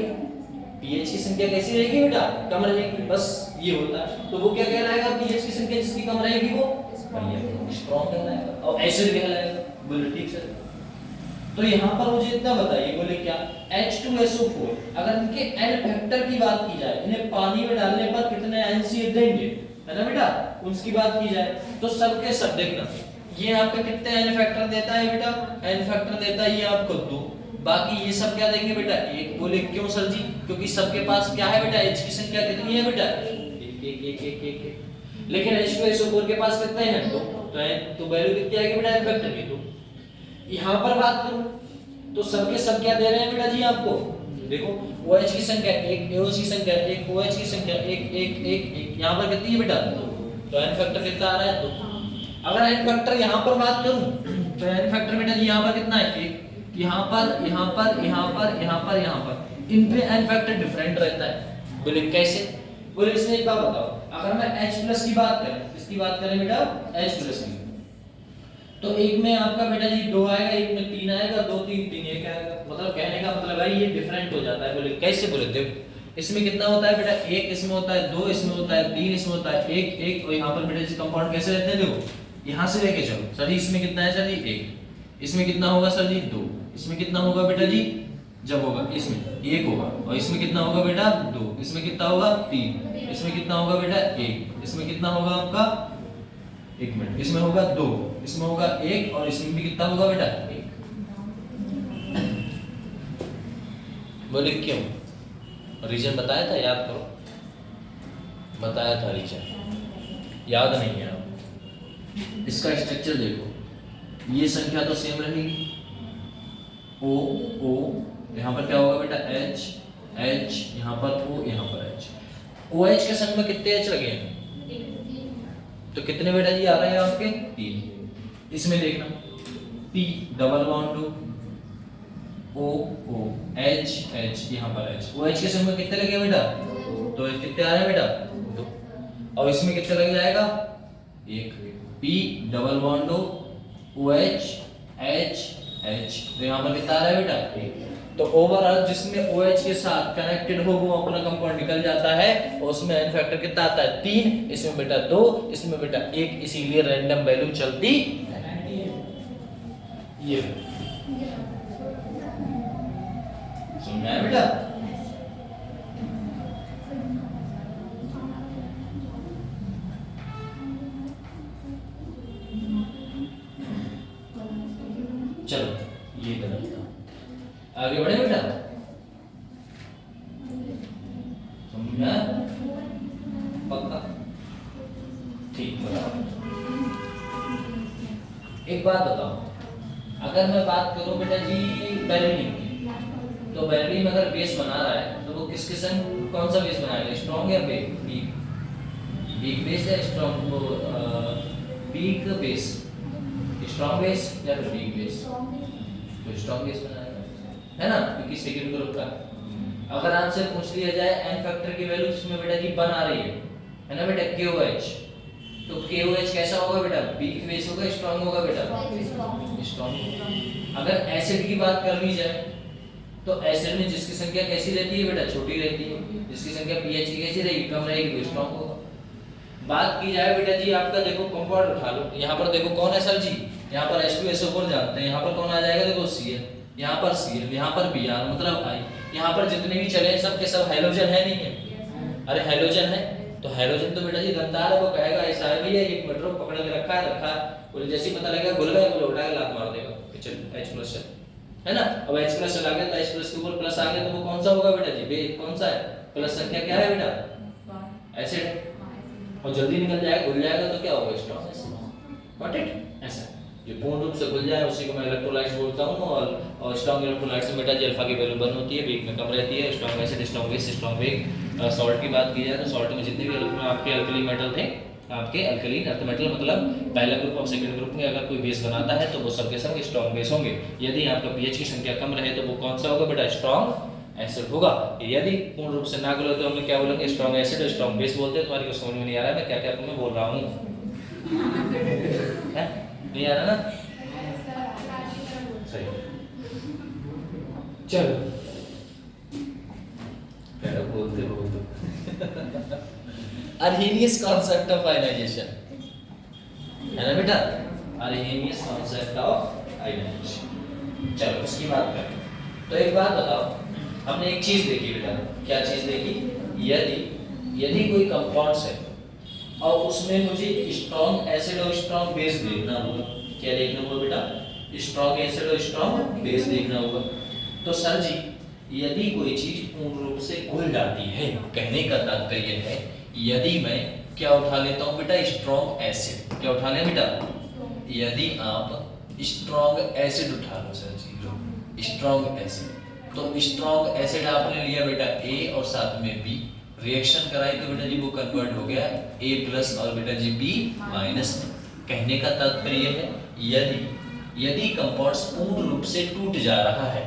पीएच की संख्या कैसी रहेगी बेटा, कम रहेगी, बस ये होता है। तो वो क्या कहलाएगा, पीएच की संख्या जिसकी कम रहेगी वो स्ट्रॉन्ग कहलाएगा, और एसिड कहलाएगा। बोले ठीक सर। तो यहाँ पर मुझे इतना बताइए, बोले क्या H2SO4 अगर इनके N फैक्टर की बात की जाए, इन्हें पानी में डालने पर कितने NCA देंगे, है ना बेटा, उसकी बात की जाए तो सबके सब देखना, ये आपका कितने N फैक्टर देता है बेटा, N फैक्टर देता है ये आपको 2, बाकी ये सब क्या देंगे बेटा 1। बोले क्यों सर जी, क्योंकि सबके पास क्या है बेटा, H की संख्या कितनी है बेटा 1, लेकिन H2SO4 के पास कितने हैं 2, तो वैल्यू कितनी आएगी बेटा N फैक्टर की 2। यहाँ पर बात करूं तो सबके सब क्या दे रहे हैं बेटा जी आपको, देखो OH की संख्या 1, AOH की संख्या 1, OH की संख्या 1 1 1 1, यहाँ पर कितनी है बेटा 2, तो N फैक्टर कितना आ रहा है 2। अगर N फैक्टर यहाँ पर बात करूं तो N फैक्टर बेटा जी यहाँ पर कितना है 1, यहाँ पर यहाँ पर यहाँ पर यहाँ पर यहाँ पर इन पे N फैक्टर डिफरेंट रहता है। बोले कैसे, बोले इसमें एक बात बताओ, अगर मैं H+ की बात करें, इसकी बात करें बेटा H+ की, तो एक में आपका बेटा जी 2 आएगा, एक में 3 आएगा, 2 3 3 1 आएगा, मतलब कहने का मतलब है ये डिफरेंट हो जाता है। बोले कैसे, बोले देखो इसमें कितना होता है बेटा 1, इसमें होता है 2, इसमें होता है 3, इसमें होता है 1 1, और यहाँ पर बेटा जी कंपाउंड कैसे रहते हैं, देखो यहाँ से लेके चलो सर जी, इसमें कितना है सर जी 1, इसमें कितना होगा सर जी 2, इसमें कितना होगा बेटा जी, जब होगा इसमें 1 होगा, और इसमें कितना होगा बेटा 2, इसमें कितना होगा 3, इसमें कितना होगा बेटा 1, इसमें कितना होगा आपका 1 मिनट, इसमें होगा 2, इसमें होगा 1, और इसमें भी कितना होगा बेटा 1। बोले क्यों, रीजन बताया था, याद करो, बताया था रीजन, याद नहीं है आप। इसका स्ट्रक्चर देखो, ये संख्या तो सेम रहेगी, O O, यहाँ पर क्या होगा बेटा H H, यहाँ पर O, यहाँ पर H। OH के संग में कितने H लगे हैं, तो कितने बेटा जी आ रहे हैं आपके 3। इसमें देखना P double bond O O H H, यहाँ पर H, OH के संग में कितने लगे बेटा, तो कितने आ रहे हैं बेटा 2, और इसमें कितने लग जाएगा 1, P double bond OH H H, तो यहाँ पर कितना आ रहा है बेटा 1। तो ओवरऑल जिसमें OH के साथ कनेक्टेड हो वो अपना कंपाउंड निकल जाता है, और उसमें N फैक्टर कितना आता है 3, इसमें बेटा 2, इसमें बेटा 1, इसीलिए रैंडम वैल्यू चलती ये समझ में आया बेटा। चलो ये गलत था, आगे बढ़े बेटा, समझ में आया पक्का, ठीक बताओ। एक बात बताओ, अगर मैं बात करूं बेटा जी बेरिलियम की, तो बेरिलियम अगर बेस बना रहा है तो वो किस किस्म, कौन सा बेस बनाएगा, स्ट्रॉन्ग या वीक, वीक बेस या strong, weak base, strong base या फिर वीक बेस, तो स्ट्रॉन्ग बेस बनाएगा, है ना, क्योंकि सेकंड ग्रुप का। अगर आपसे पूछ लिया जाए एन फैक्टर की वैल्यू जिसमें बेटा जी बन आ रही है ना बेटा KOH, तो KOH कैसा होगा बेटा, वीक बेस होगा स्ट्रॉन्ग होगा बेटा, स्ट्रॉन्ग। अगर एसिड की बात कर ली जाए तो एसिड में जिसकी संख्या कैसी रहती है बेटा, छोटी रहती है, जिसकी संख्या pH की कैसी रहेगी, कम रहेगी, वो स्ट्रॉन्ग होगा। बात की जाए बेटा जी आपका, देखो कंपाउंड उठा लो, यहाँ पर देखो कौन है सर जी, यहाँ पर H2SO4 जानते हैं, यहाँ पर कौन आ जाएगा देखो Cl, यहाँ पर Cl, यहाँ पर Br मतलब I, यहाँ पर जितने भी चले सब के सब हैलोजन है नहीं है, अरे हैलोजन है, तो हैलोजन तो बेटा जी गंदार है, वो कहेगा ऐसा है भैया एक मीटर पकड़ के रखा है, बोले जैसे ही पता लगेगा घुल गया, बोले उठा के लात मार देगा, चल H+ है ना। अब H+ चला गया तो H+ के ऊपर प्लस आ गया, तो वो कौन सा होगा बेटा जी, कौन सा है, प्लस संख्या क्या है बेटा, एसिड, और जल्दी निकल जाएगा, घुल जाएगा तो क्या होगा, स्ट्रॉन्ग। गॉट इट, ऐसा जो पूर्ण रूप से घुल जाए उसी को मैं इलेक्ट्रोलाइट्स बोलता हूं, और स्ट्रॉन्ग इलेक्ट्रोलाइट्स में बेटा जी अल्फा की वैल्यू 1 होती है, वीक में कम रहती है, strong acid, strong base, strong week. Salt की बात की जाए तो सॉल्ट में जितने भी आपके अल्कली मेटल थे, आपके अल्कलीन अर्थ मेटल मतलब पहला ग्रुप और सेकंड ग्रुप में अगर कोई बेस बनाता है तो वो सब के सब स्ट्रॉन्ग बेस होंगे। यदि आपका pH की संख्या कम रहे तो वो कौन सा होगा बेटा, स्ट्रॉन्ग एसिड होगा। यदि पूर्ण रूप से ना गलत तो हम लोग क्या बोलेंगे, स्ट्रॉन्ग एसिड, स्ट्रॉन्ग बेस बोलते हैं। तुम्हारी को समझ में नहीं आ रहा है मैं क्या क्या तुम्हें बोल रहा हूँ, नहीं आ रहा ना? सही, चलो बोलते बोलते अर्हेनियस कॉन्सेप्ट ऑफ आयनाइजेशन है ना बेटा, अर्हेनियस कॉन्सेप्ट ऑफ आयनाइजेशन। चलो उसकी बात करें तो एक बात बताओ, हमने एक चीज देखी बेटा, क्या चीज देखी, यदि कोई कंपाउंड्स है और उसमें मुझे स्ट्रॉन्ग एसिड और स्ट्रॉन्ग बेस देखना होगा, क्या देखना होगा बेटा, स्ट्रॉन्ग एसिड और स्ट्रॉन्ग बेस देखना होगा। तो सर जी यदि कोई चीज पूर्ण रूप से घुल जाती है, कहने का तात्पर्य है यदि मैं क्या उठा लेता हूँ बेटा, स्ट्रॉन्ग एसिड, क्या उठा लें बेटा, यदि आप स्ट्रॉन्ग एसिड उठा लो सर जी, लो स्ट्रॉन्ग एसिड, तो स्ट्रॉन्ग एसिड आपने लिया बेटा A और साथ में B, रिएक्शन कराई तो बेटा जी वो कन्वर्ट हो गया A प्लस और बेटा जी B माइनस में। कहने का तात्पर्य है यदि कंपाउंड्स पूर्ण रूप से टूट जा रहा है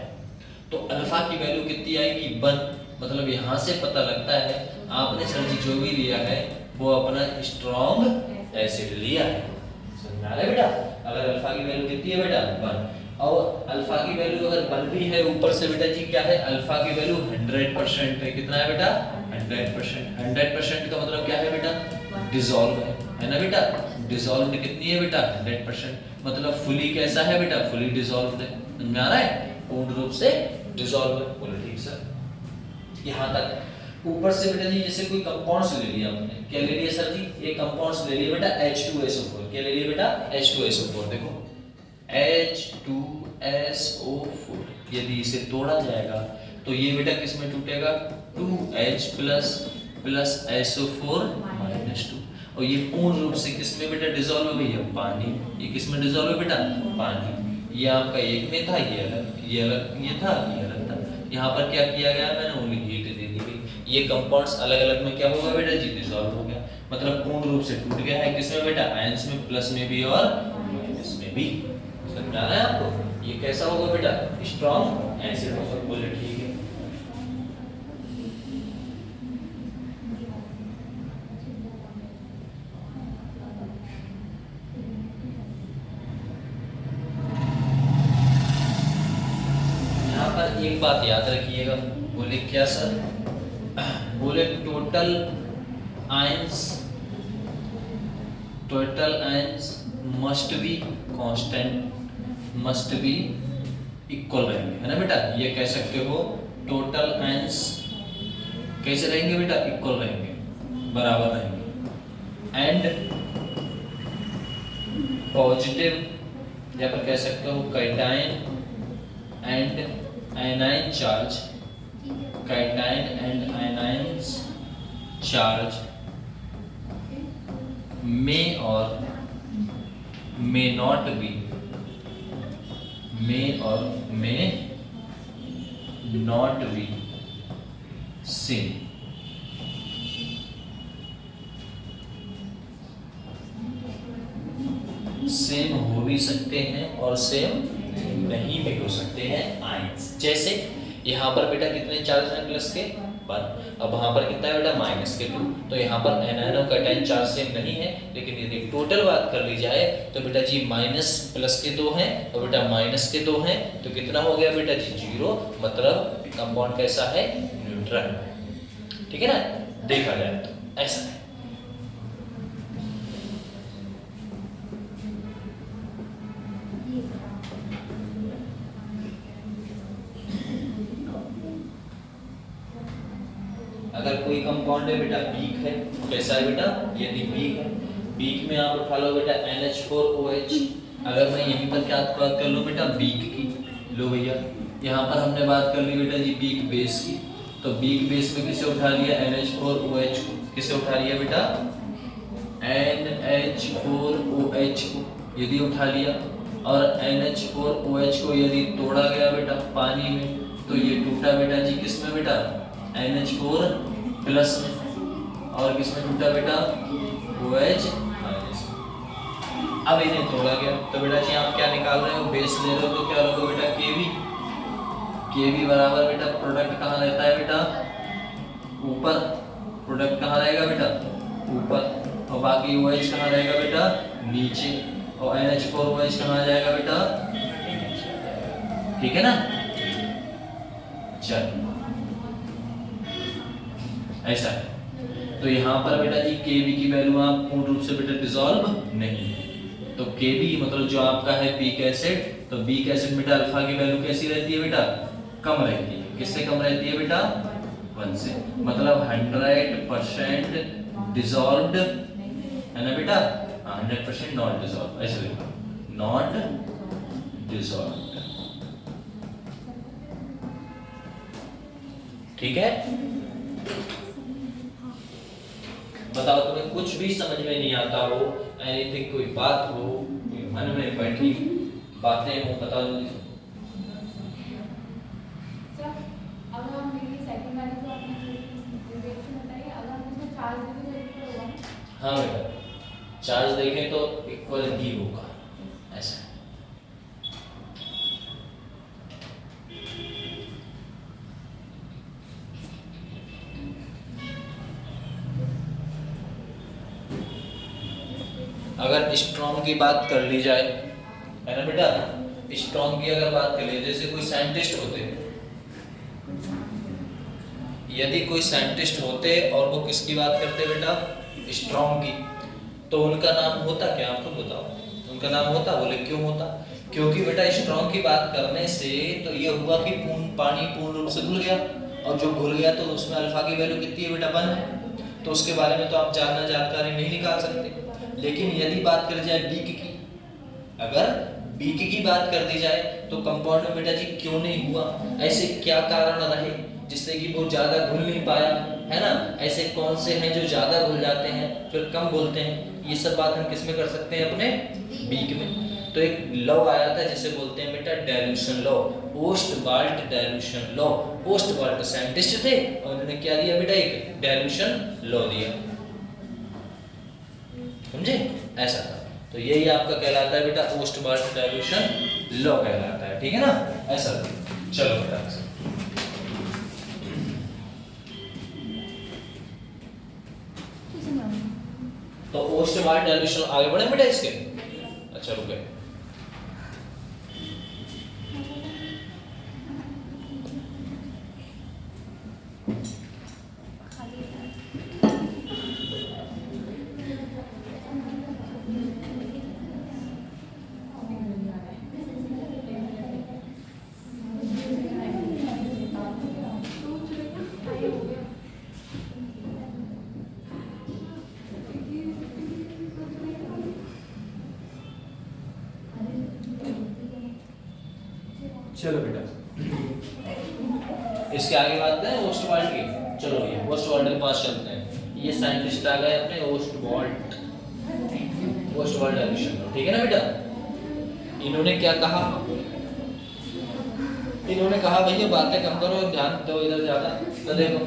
तो अल्फा की वैल्यू कितनी आएगी, 1। मतलब यहाँ से पता लगता है आपने सर जी जो भी लिया है वो अपना स्ट्रॉन्ग एसिड लिया है, समझ में आ रहा है बेटा। अगर अल्फा की वैल्यू कितनी है बेटा, 1, और अल्फा की वैल्यू अगर 1 भी है ऊपर से बेटा जी क्या है, अल्फा की वैल्यू 100% है, कितना है बेटा, 100%। 100% का मतलब क्या है बेटा, डिसॉल्व है ना बेटा, डिसॉल्व कितनी है बेटा, 100%, मतलब फुली कैसा है बेटा, फुली डिसॉल्व है, समझ में आ रहा है, पूर्ण रूप से डिसॉल्व है। बोलो ठीक सर, यहाँ तक। ऊपर से बेटा जी जैसे कोई कंपाउंड्स ले लिया हमने, क्या ले लिया सर जी, ये कंपाउंड्स ले लिया बेटा H2SO4, क्या ले लिया बेटा, H2SO4, देखो H2SO4, यदि इसे तोड़ा जाएगा तो ये बेटा किस में टूटेगा, 2H प्लस SO4 माइनस 2, और ये पूर्ण रूप से किस में बेटा डिसॉल्व हो गई है, पानी। ये किस में डिसॉल्व है बेटा, पानी। ये आपका एक में था, ये अलग, ये अलग, ये था, ये अलग था। यहाँ पर क्या किया गया, मैंने ओनली हीट दे दी गई। ये कंपाउंड्स अलग अलग में क्या होगा बेटा जी, डिसॉल्व हो गया, मतलब पूर्ण रूप से टूट गया है, किसमें बेटा, आयंस में, प्लस में भी और माइनस में भी। समझ रहा है आपको, ये कैसा होगा बेटा, स्ट्रॉन्ग एसिड होगा। बोले ठीक है। यहाँ पर एक बात याद रखिएगा, बोले क्या सर, बोले total ions must be constant, must be equal रहेंगे, है ना बेटा। ये कह सकते हो टोटल आयंस कैसे रहेंगे बेटा, इक्वल रहेंगे, बराबर रहेंगे। एंड पॉजिटिव या फिर कह सकते हो cation and anion charge, cation and anions charge may or may not be, may or may not be same। Same हो भी सकते हैं और सेम नहीं भी हो सकते हैं आयंस। जैसे यहाँ पर बेटा कितने चार्ज हैं, प्लस के 1, अब वहाँ पर कितना है बेटा, माइनस के 2, तो यहाँ पर एनायन और कैटायन चार्ज सेम नहीं है। लेकिन यदि टोटल बात कर ली जाए तो बेटा जी माइनस प्लस के 2 हैं और बेटा माइनस के 2 हैं, तो कितना हो गया बेटा जी, 0, मतलब कंपाउंड कैसा है, न्यूट्रल। ठीक है ना, देखा जाए तो ऐसा है। अगर कोई कंपाउंड है बेटा वीक है, कैसा है बेटा, यदि वीक है, वीक में आप उठा लो बेटा NH4OH। अगर मैं यहीं पर क्या बात कर लूँ बेटा, वीक की, लो भैया यहाँ पर हमने बात कर ली बेटा जी वीक बेस की, तो वीक बेस में किसे उठा लिया, NH4OH को, किसे उठा लिया बेटा, NH4OH को यदि उठा लिया, और NH4OH को यदि तोड़ा गया बेटा पानी में, तो ये टूटा बेटा जी किसमें बेटा, NH4 प्लस में, और किसमें टूटा बेटा, OH माइनस। अब इन्हें तोड़ा गया तो बेटा जी आप क्या निकाल रहे हो, बेस ले रहे हो, तो क्या होगा बेटा Kb, के बी बराबर बेटा प्रोडक्ट कहाँ रहता है बेटा, ऊपर, प्रोडक्ट कहाँ रहेगा बेटा, ऊपर, और बाकी OH कहाँ रहेगा बेटा, नीचे, और NH4OH कहाँ आ जाएगा बेटा, ठीक है ना। चल ऐसा है, तो यहाँ पर बेटा जी Kb की वैल्यू आप पूर्ण रूप से बेटा डिसॉल्व नहीं, तो Kb मतलब जो आपका है पीक एसिड, तो पीक एसिड बेटा अल्फा की वैल्यू कैसी रहती है बेटा, कम रहती है, किससे कम रहती है बेटा, 1 से, मतलब 100% डिसॉल्व्ड है ना बेटा, 100% नॉट डिसॉल्व, ऐसे लिखो, नॉट डिसॉल्व्ड, ठीक है। बताओ तुम्हें कुछ भी समझ में नहीं आता हो, एनीथिंग, कोई बात हो, कोई मन में बैठी बातें हो, बताओ जल्दी से। सर अगर हम मेरी सेकंड वाली तो आपने रिएक्शन बताई, अगर हम इसमें चार्ज देखें तो इक्वल होगा। हाँ बेटा, चार्ज देखें तो इक्वल ही होगा, ऐसा है। अगर स्ट्रॉन्ग की बात कर ली जाए, है ना बेटा, स्ट्रॉन्ग की अगर बात कर ली, जैसे कोई साइंटिस्ट होते, यदि कोई साइंटिस्ट होते और वो किसकी बात करते बेटा, स्ट्रॉन्ग की, तो उनका नाम होता क्या, आपको बताओ, उनका नाम होता, बोले क्यों होता, क्योंकि बेटा स्ट्रॉन्ग की बात करने से तो ये हुआ कि पानी पूर्ण रूप से घुल गया, और जो घुल गया तो उसमें अल्फा की वैल्यू कितनी है बेटा, 1 है, तो उसके बारे में तो आप जानकारी नहीं निकाल सकते। लेकिन यदि बात कर जाए बीक की, अगर बीक की बात कर दी जाए तो कंपाउंड में बेटा जी क्यों नहीं हुआ, ऐसे क्या कारण रहे जिससे कि वो ज्यादा घुल नहीं पाया, है ना, ऐसे कौन से हैं जो ज्यादा घुल जाते हैं फिर कम घुलते हैं, ये सब बात हम किस में कर सकते हैं, अपने बीक में। तो एक लॉ आया था जिसे बोलते हैं बेटा dilution law, Ostwald dilution law. Ostwald scientist थे और उन्होंने क्या दिया बेटा, एक डाइल्यूशन लॉ दिया, समझे, ऐसा था। तो यही आपका कहलाता है बेटा ओस्टवाल्ट डाइल्यूशन लॉ कहलाता है, ठीक है ना, ऐसा। चलो बेटा, तो ओस्टवाल्ट डाइल्यूशन आगे बढ़े बेटा इसके, अच्छा रुके, चलो बेटा इसके आगे बात करें ओस्टवाल्ट की। चलो ये ओस्टवाल्ट के पास चलते हैं, ये साइंटिस्ट आ गए अपने ओस्टवाल्ट डाइल्यूशन, ठीक है ना बेटा। इन्होंने क्या कहा, इन्होंने कहा भैया बातें कम करो, ध्यान दो इधर ज्यादा। तो देखो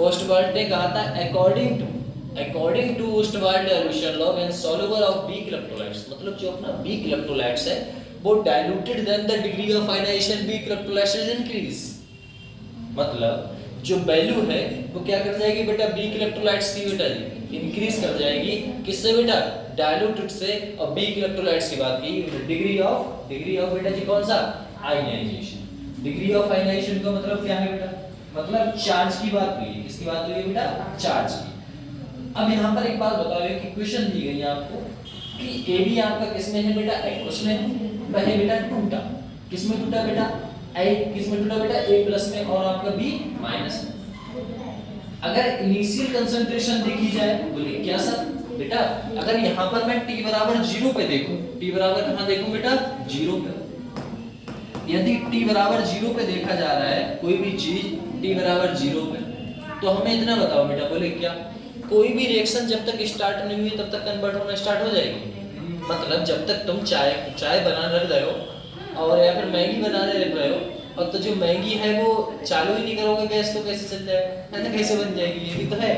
ओस्टवाल्ट ने कहा था according to Ostwald dilution law when soluble of weak electrolytes, मतलब जो अपना वीक इलेक्ट्रोलाइट्स है वो diluted then the degree of ionization weak electrolytes increase, मतलब जो वैल्यू है वो क्या कर जाएगी बेटा, वीक इलेक्ट्रोलाइट्स की बेटा जी इंक्रीज कर जाएगी, किससे बेटा, डाइल्यूटेड से। और वीक इलेक्ट्रोलाइट्स की बात की, डिग्री ऑफ बेटा जी कौन सा, आयनाइजेशन। डिग्री ऑफ आयनाइजेशन का मतलब क्या है बेटा, मतलब चार्ज की बात हुई है, किसकी बात हुई है बेटा, चार्ज की। अब यहाँ पर एक बात बताओ, एक इक्वेशन दी गई है आपको कि AB आपका किसमें है बेटा, एक्वस में, वह है बेटा टूटा, किसमें टूटा बेटा, A किसमें टूटा बेटा, A+ में, और आपका B- में। अगर इनिशियल कंसंट्रेशन देखी जाए, बोलिए क्या सर बेटा, अगर यहाँ पर मैं T बराबर 0 पे देखूं, T बराबर कहाँ देखूं बेटा, 0 पे, यदि T बराबर 0 पे देखा जा रहा है कोई भी चीज T बराबर 0 पे, तो हमें इतना बताओ बेटा, बोले क्या, कोई भी रिएक्शन जब तक स्टार्ट नहीं हुई तब तक कन्वर्ट होना स्टार्ट हो जाएगी। मतलब जब तक तुम चाय बनाने रख रहे हो और या फिर मैगी बनाने रख रहे हो, और तो जो मैगी है वो चालू ही नहीं करोगे गैस, तो कैसे चल जाएगा, ऐसा कैसे बन जाएगी, ये भी तो है,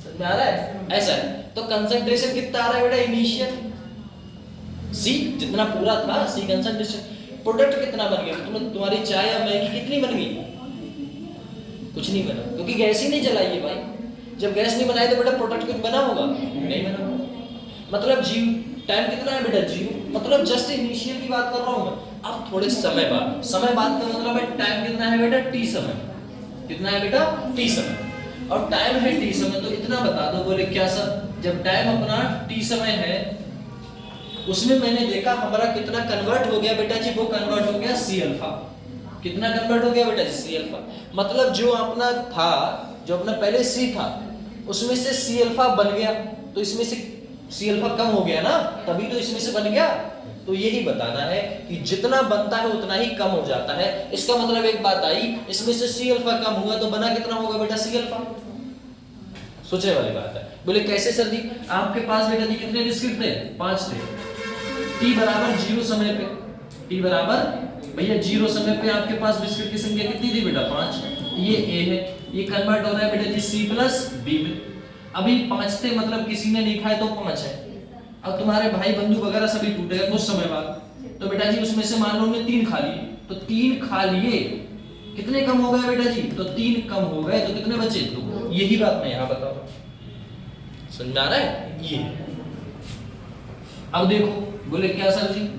समझ में आ रहा है, ऐसा है। तो कंसंट्रेशन कितना आ रहा है बेटा, इनिशियल C जितना पूरा था, C कंसंट्रेशन, प्रोडक्ट कितना बन गया, तुम्हारी चाय या मैगी कितनी बन गई, कुछ नहीं बना, क्योंकि गैस ही नहीं जलाई है भाई। जब गैस नहीं बनाई तो बेटा प्रोडक्ट कुछ बना होगा, नहीं बना होगा। मतलब जीव टाइम कितना है बेटा, जीव मतलब जस्ट इनिशियल की बात कर रहा हूं मैं। अब थोड़े समय बाद का मतलब है टाइम कितना है बेटा, टी समय। कितना है बेटा, टी समय। और टाइम है टी समय, तो इतना बता दो। बोले क्या सर, जब टाइम अपना टी समय है उसमें मैंने देखा हमारा कितना कन्वर्ट हो गया बेटा जी, वो कन्वर्ट हो गया सी अल्फा। कितना कन्वर्ट हो गया बेटा जी, सी अल्फा। मतलब जो अपना था, जो अपना पहले सी था उसमें से सी अल्फा बन गया, तो इसमें से सी अल्फा कम हो गया ना, तभी तो इसमें से बन गया। तो यही बताना है कि जितना बनता है उतना ही कम हो जाता है। इसका मतलब एक बात आई, इसमें से सी अल्फा कम हुआ तो बना कितना होगा बेटा, सी अल्फा। सोचने वाली बात है। बोले कैसे सर जी, आपके पास बेटा जी कितने बिस्किट थे, 5 थे। टी बराबर 0 समय पे, टी बराबर भैया 0 समय पे आपके पास बिस्किट की संख्या कितनी थी बेटा, 5। ये ए है, ये कन्वर्ट हो रहा है बेटा जी सी प्लस बी में। अभी 5 थे, मतलब किसी ने नहीं खाए तो 5 है। अब तुम्हारे भाई बंधु वगैरह सभी टूटेगा कुछ समय बाद, तो बेटा जी उसमें से मान लो उन्होंने 3 खा लिए, तो 3 खा लिए, कितने कम हो गए बेटा जी, तो 3 कम हो गए, तो कितने बचे, 2। यही बात मैं यहाँ बता रहा हूँ, समझ में आ रहा है ये। अब देखो, बोले क्या सर जी,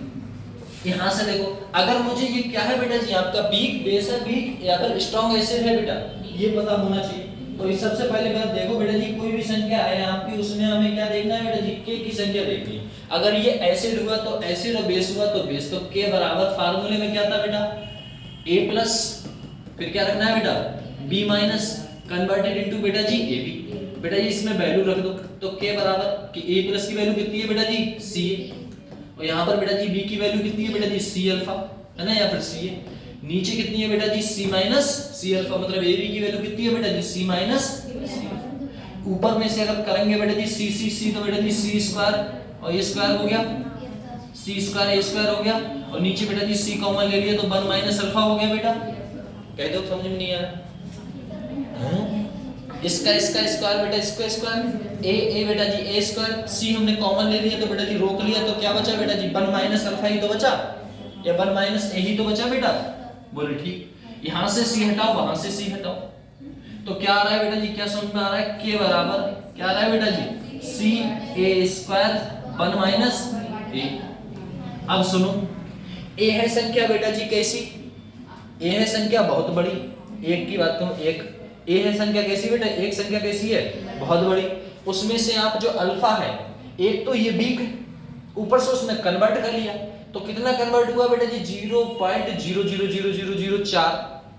यहां से देखो, अगर मुझे ये क्या है बेटा जी, आपका वीक बेस है, वीक या फिर स्ट्रॉन्ग एसिड है बेटा, ये पता होना चाहिए। तो इस सबसे पहले बात देखो बेटा जी, कोई भी संख्या है आपकी, उसमें हमें क्या देखना है बेटा जी, के की संख्या देखनी है। अगर ये एसिड हुआ तो एसिड, और बेस हुआ तो बेस। तो के बराबर फार्मूले में क्या था बेटा, a प्लस, फिर क्या रखना है बेटा, b माइनस, कन्वर्टेड इनटू बेटा जी ab। बेटा जी इसमें वैल्यू रख दो, तो k बराबर कि a प्लस की वैल्यू कितनी है बेटा जी, ca। और यहाँ पर बेटा जी b की वैल्यू कितनी है बेटा जी, c अल्फा, है ना, या फिर ca। नीचे कितनी है बेटा जी, c माइनस c अल्फा, मतलब ab की वैल्यू कितनी है बेटा जी, c माइनस c। ऊपर में से अगर करेंगे बेटा जी c c c, तो बेटा जी c स्क्वायर, और ये स्क्वायर हो गया, c स्क्वायर a स्क्वायर हो गया, और नीचे बेटा जी c कॉमन ले लिया तो 1 माइनस अल्फा हो गया बेटा। कह दो, समझ में नहीं आ रहा, इसका स्क्वायर बेटा, इसका स्क्वायर a बेटा जी a स्क्वायर, c हमने कॉमन ले लिया तो बेटा जी रोक लिया, तो क्या बचा बेटा जी, 1 माइनस अल्फा ही तो बचा, या 1 माइनस a ही तो बचा बेटा। बोले ठीक, यहां से c हटाओ, वहां से c हटाओ, तो क्या आ रहा है बेटा जी, क्या समझ में आ रहा है, k बराबर क्या आ रहा है बेटा जी, c a square 1 minus a। अब सुनो, a है संख्या बेटा जी कैसी, a है संख्या बहुत बड़ी, एक की बात करूं, एक a है संख्या कैसी बेटा, एक संख्या कैसी है, बहुत बड़ी। उसमें से आप जो अल्फा है, एक तो ये वीक, ऊपर से उसने कन्वर्ट कर लिया, तो कितना कन्वर्ट हुआ बेटा जी, 0.000004।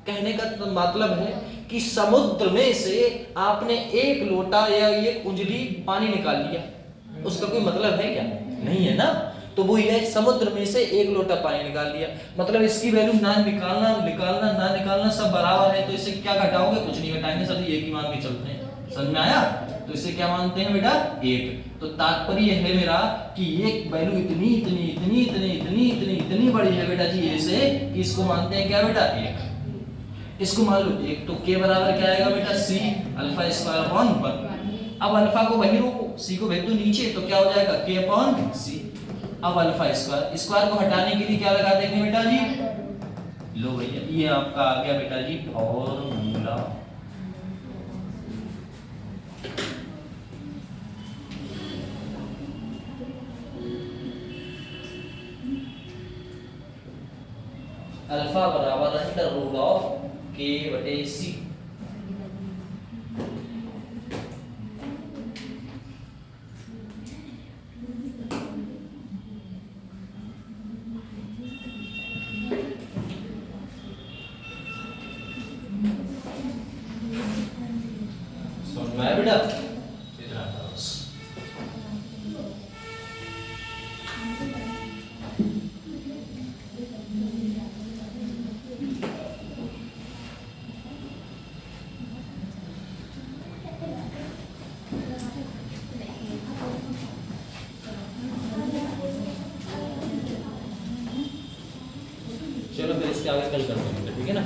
कहने का मतलब है कि समुद्र में से आपने एक लोटा या एक उंजली पानी निकाल लिया, उसका कोई मतलब है क्या, नहीं है ना। तो वो ये समुद्र में से एक लोटा पानी निकाल लिया, मतलब इसकी वैल्यू ना निकालना ना निकालना सब बराबर है। तो इससे क्या घटाओगे, कुछ नहीं घटाएंगे, सब एक ही मान के चलते हैं। समझ में आया, तो इसे क्या मानते हैं बेटा, 1। तो तात्पर्य है मेरा कि एक वैल्यू इतनी इतनी इतनी इतनी इतनी इतनी इतनी बड़ी है बेटा जी ए से, कि इसको मानते हैं क्या बेटा, 1। इसको मान लो 1, तो k बराबर क्या आएगा बेटा, c अल्फा स्क्वायर अपॉन 1। अब अल्फा को वहीं रोको, c को भेज दो नीचे, तो क्या हो जाएगा, k अपॉन c। अब अल्फा स्क्वायर, स्क्वायर को हटाने के लिए क्या लगा देंगे बेटा जी, लो भैया ये आपका आ गया बेटा जी फॉर्मूला। अल्फा बराबर अंडर रूट ऑफ k बटे c। मैं बेटा इतना बस। चलो फिर इसके आगे कल करते हैं, ठीक है ना।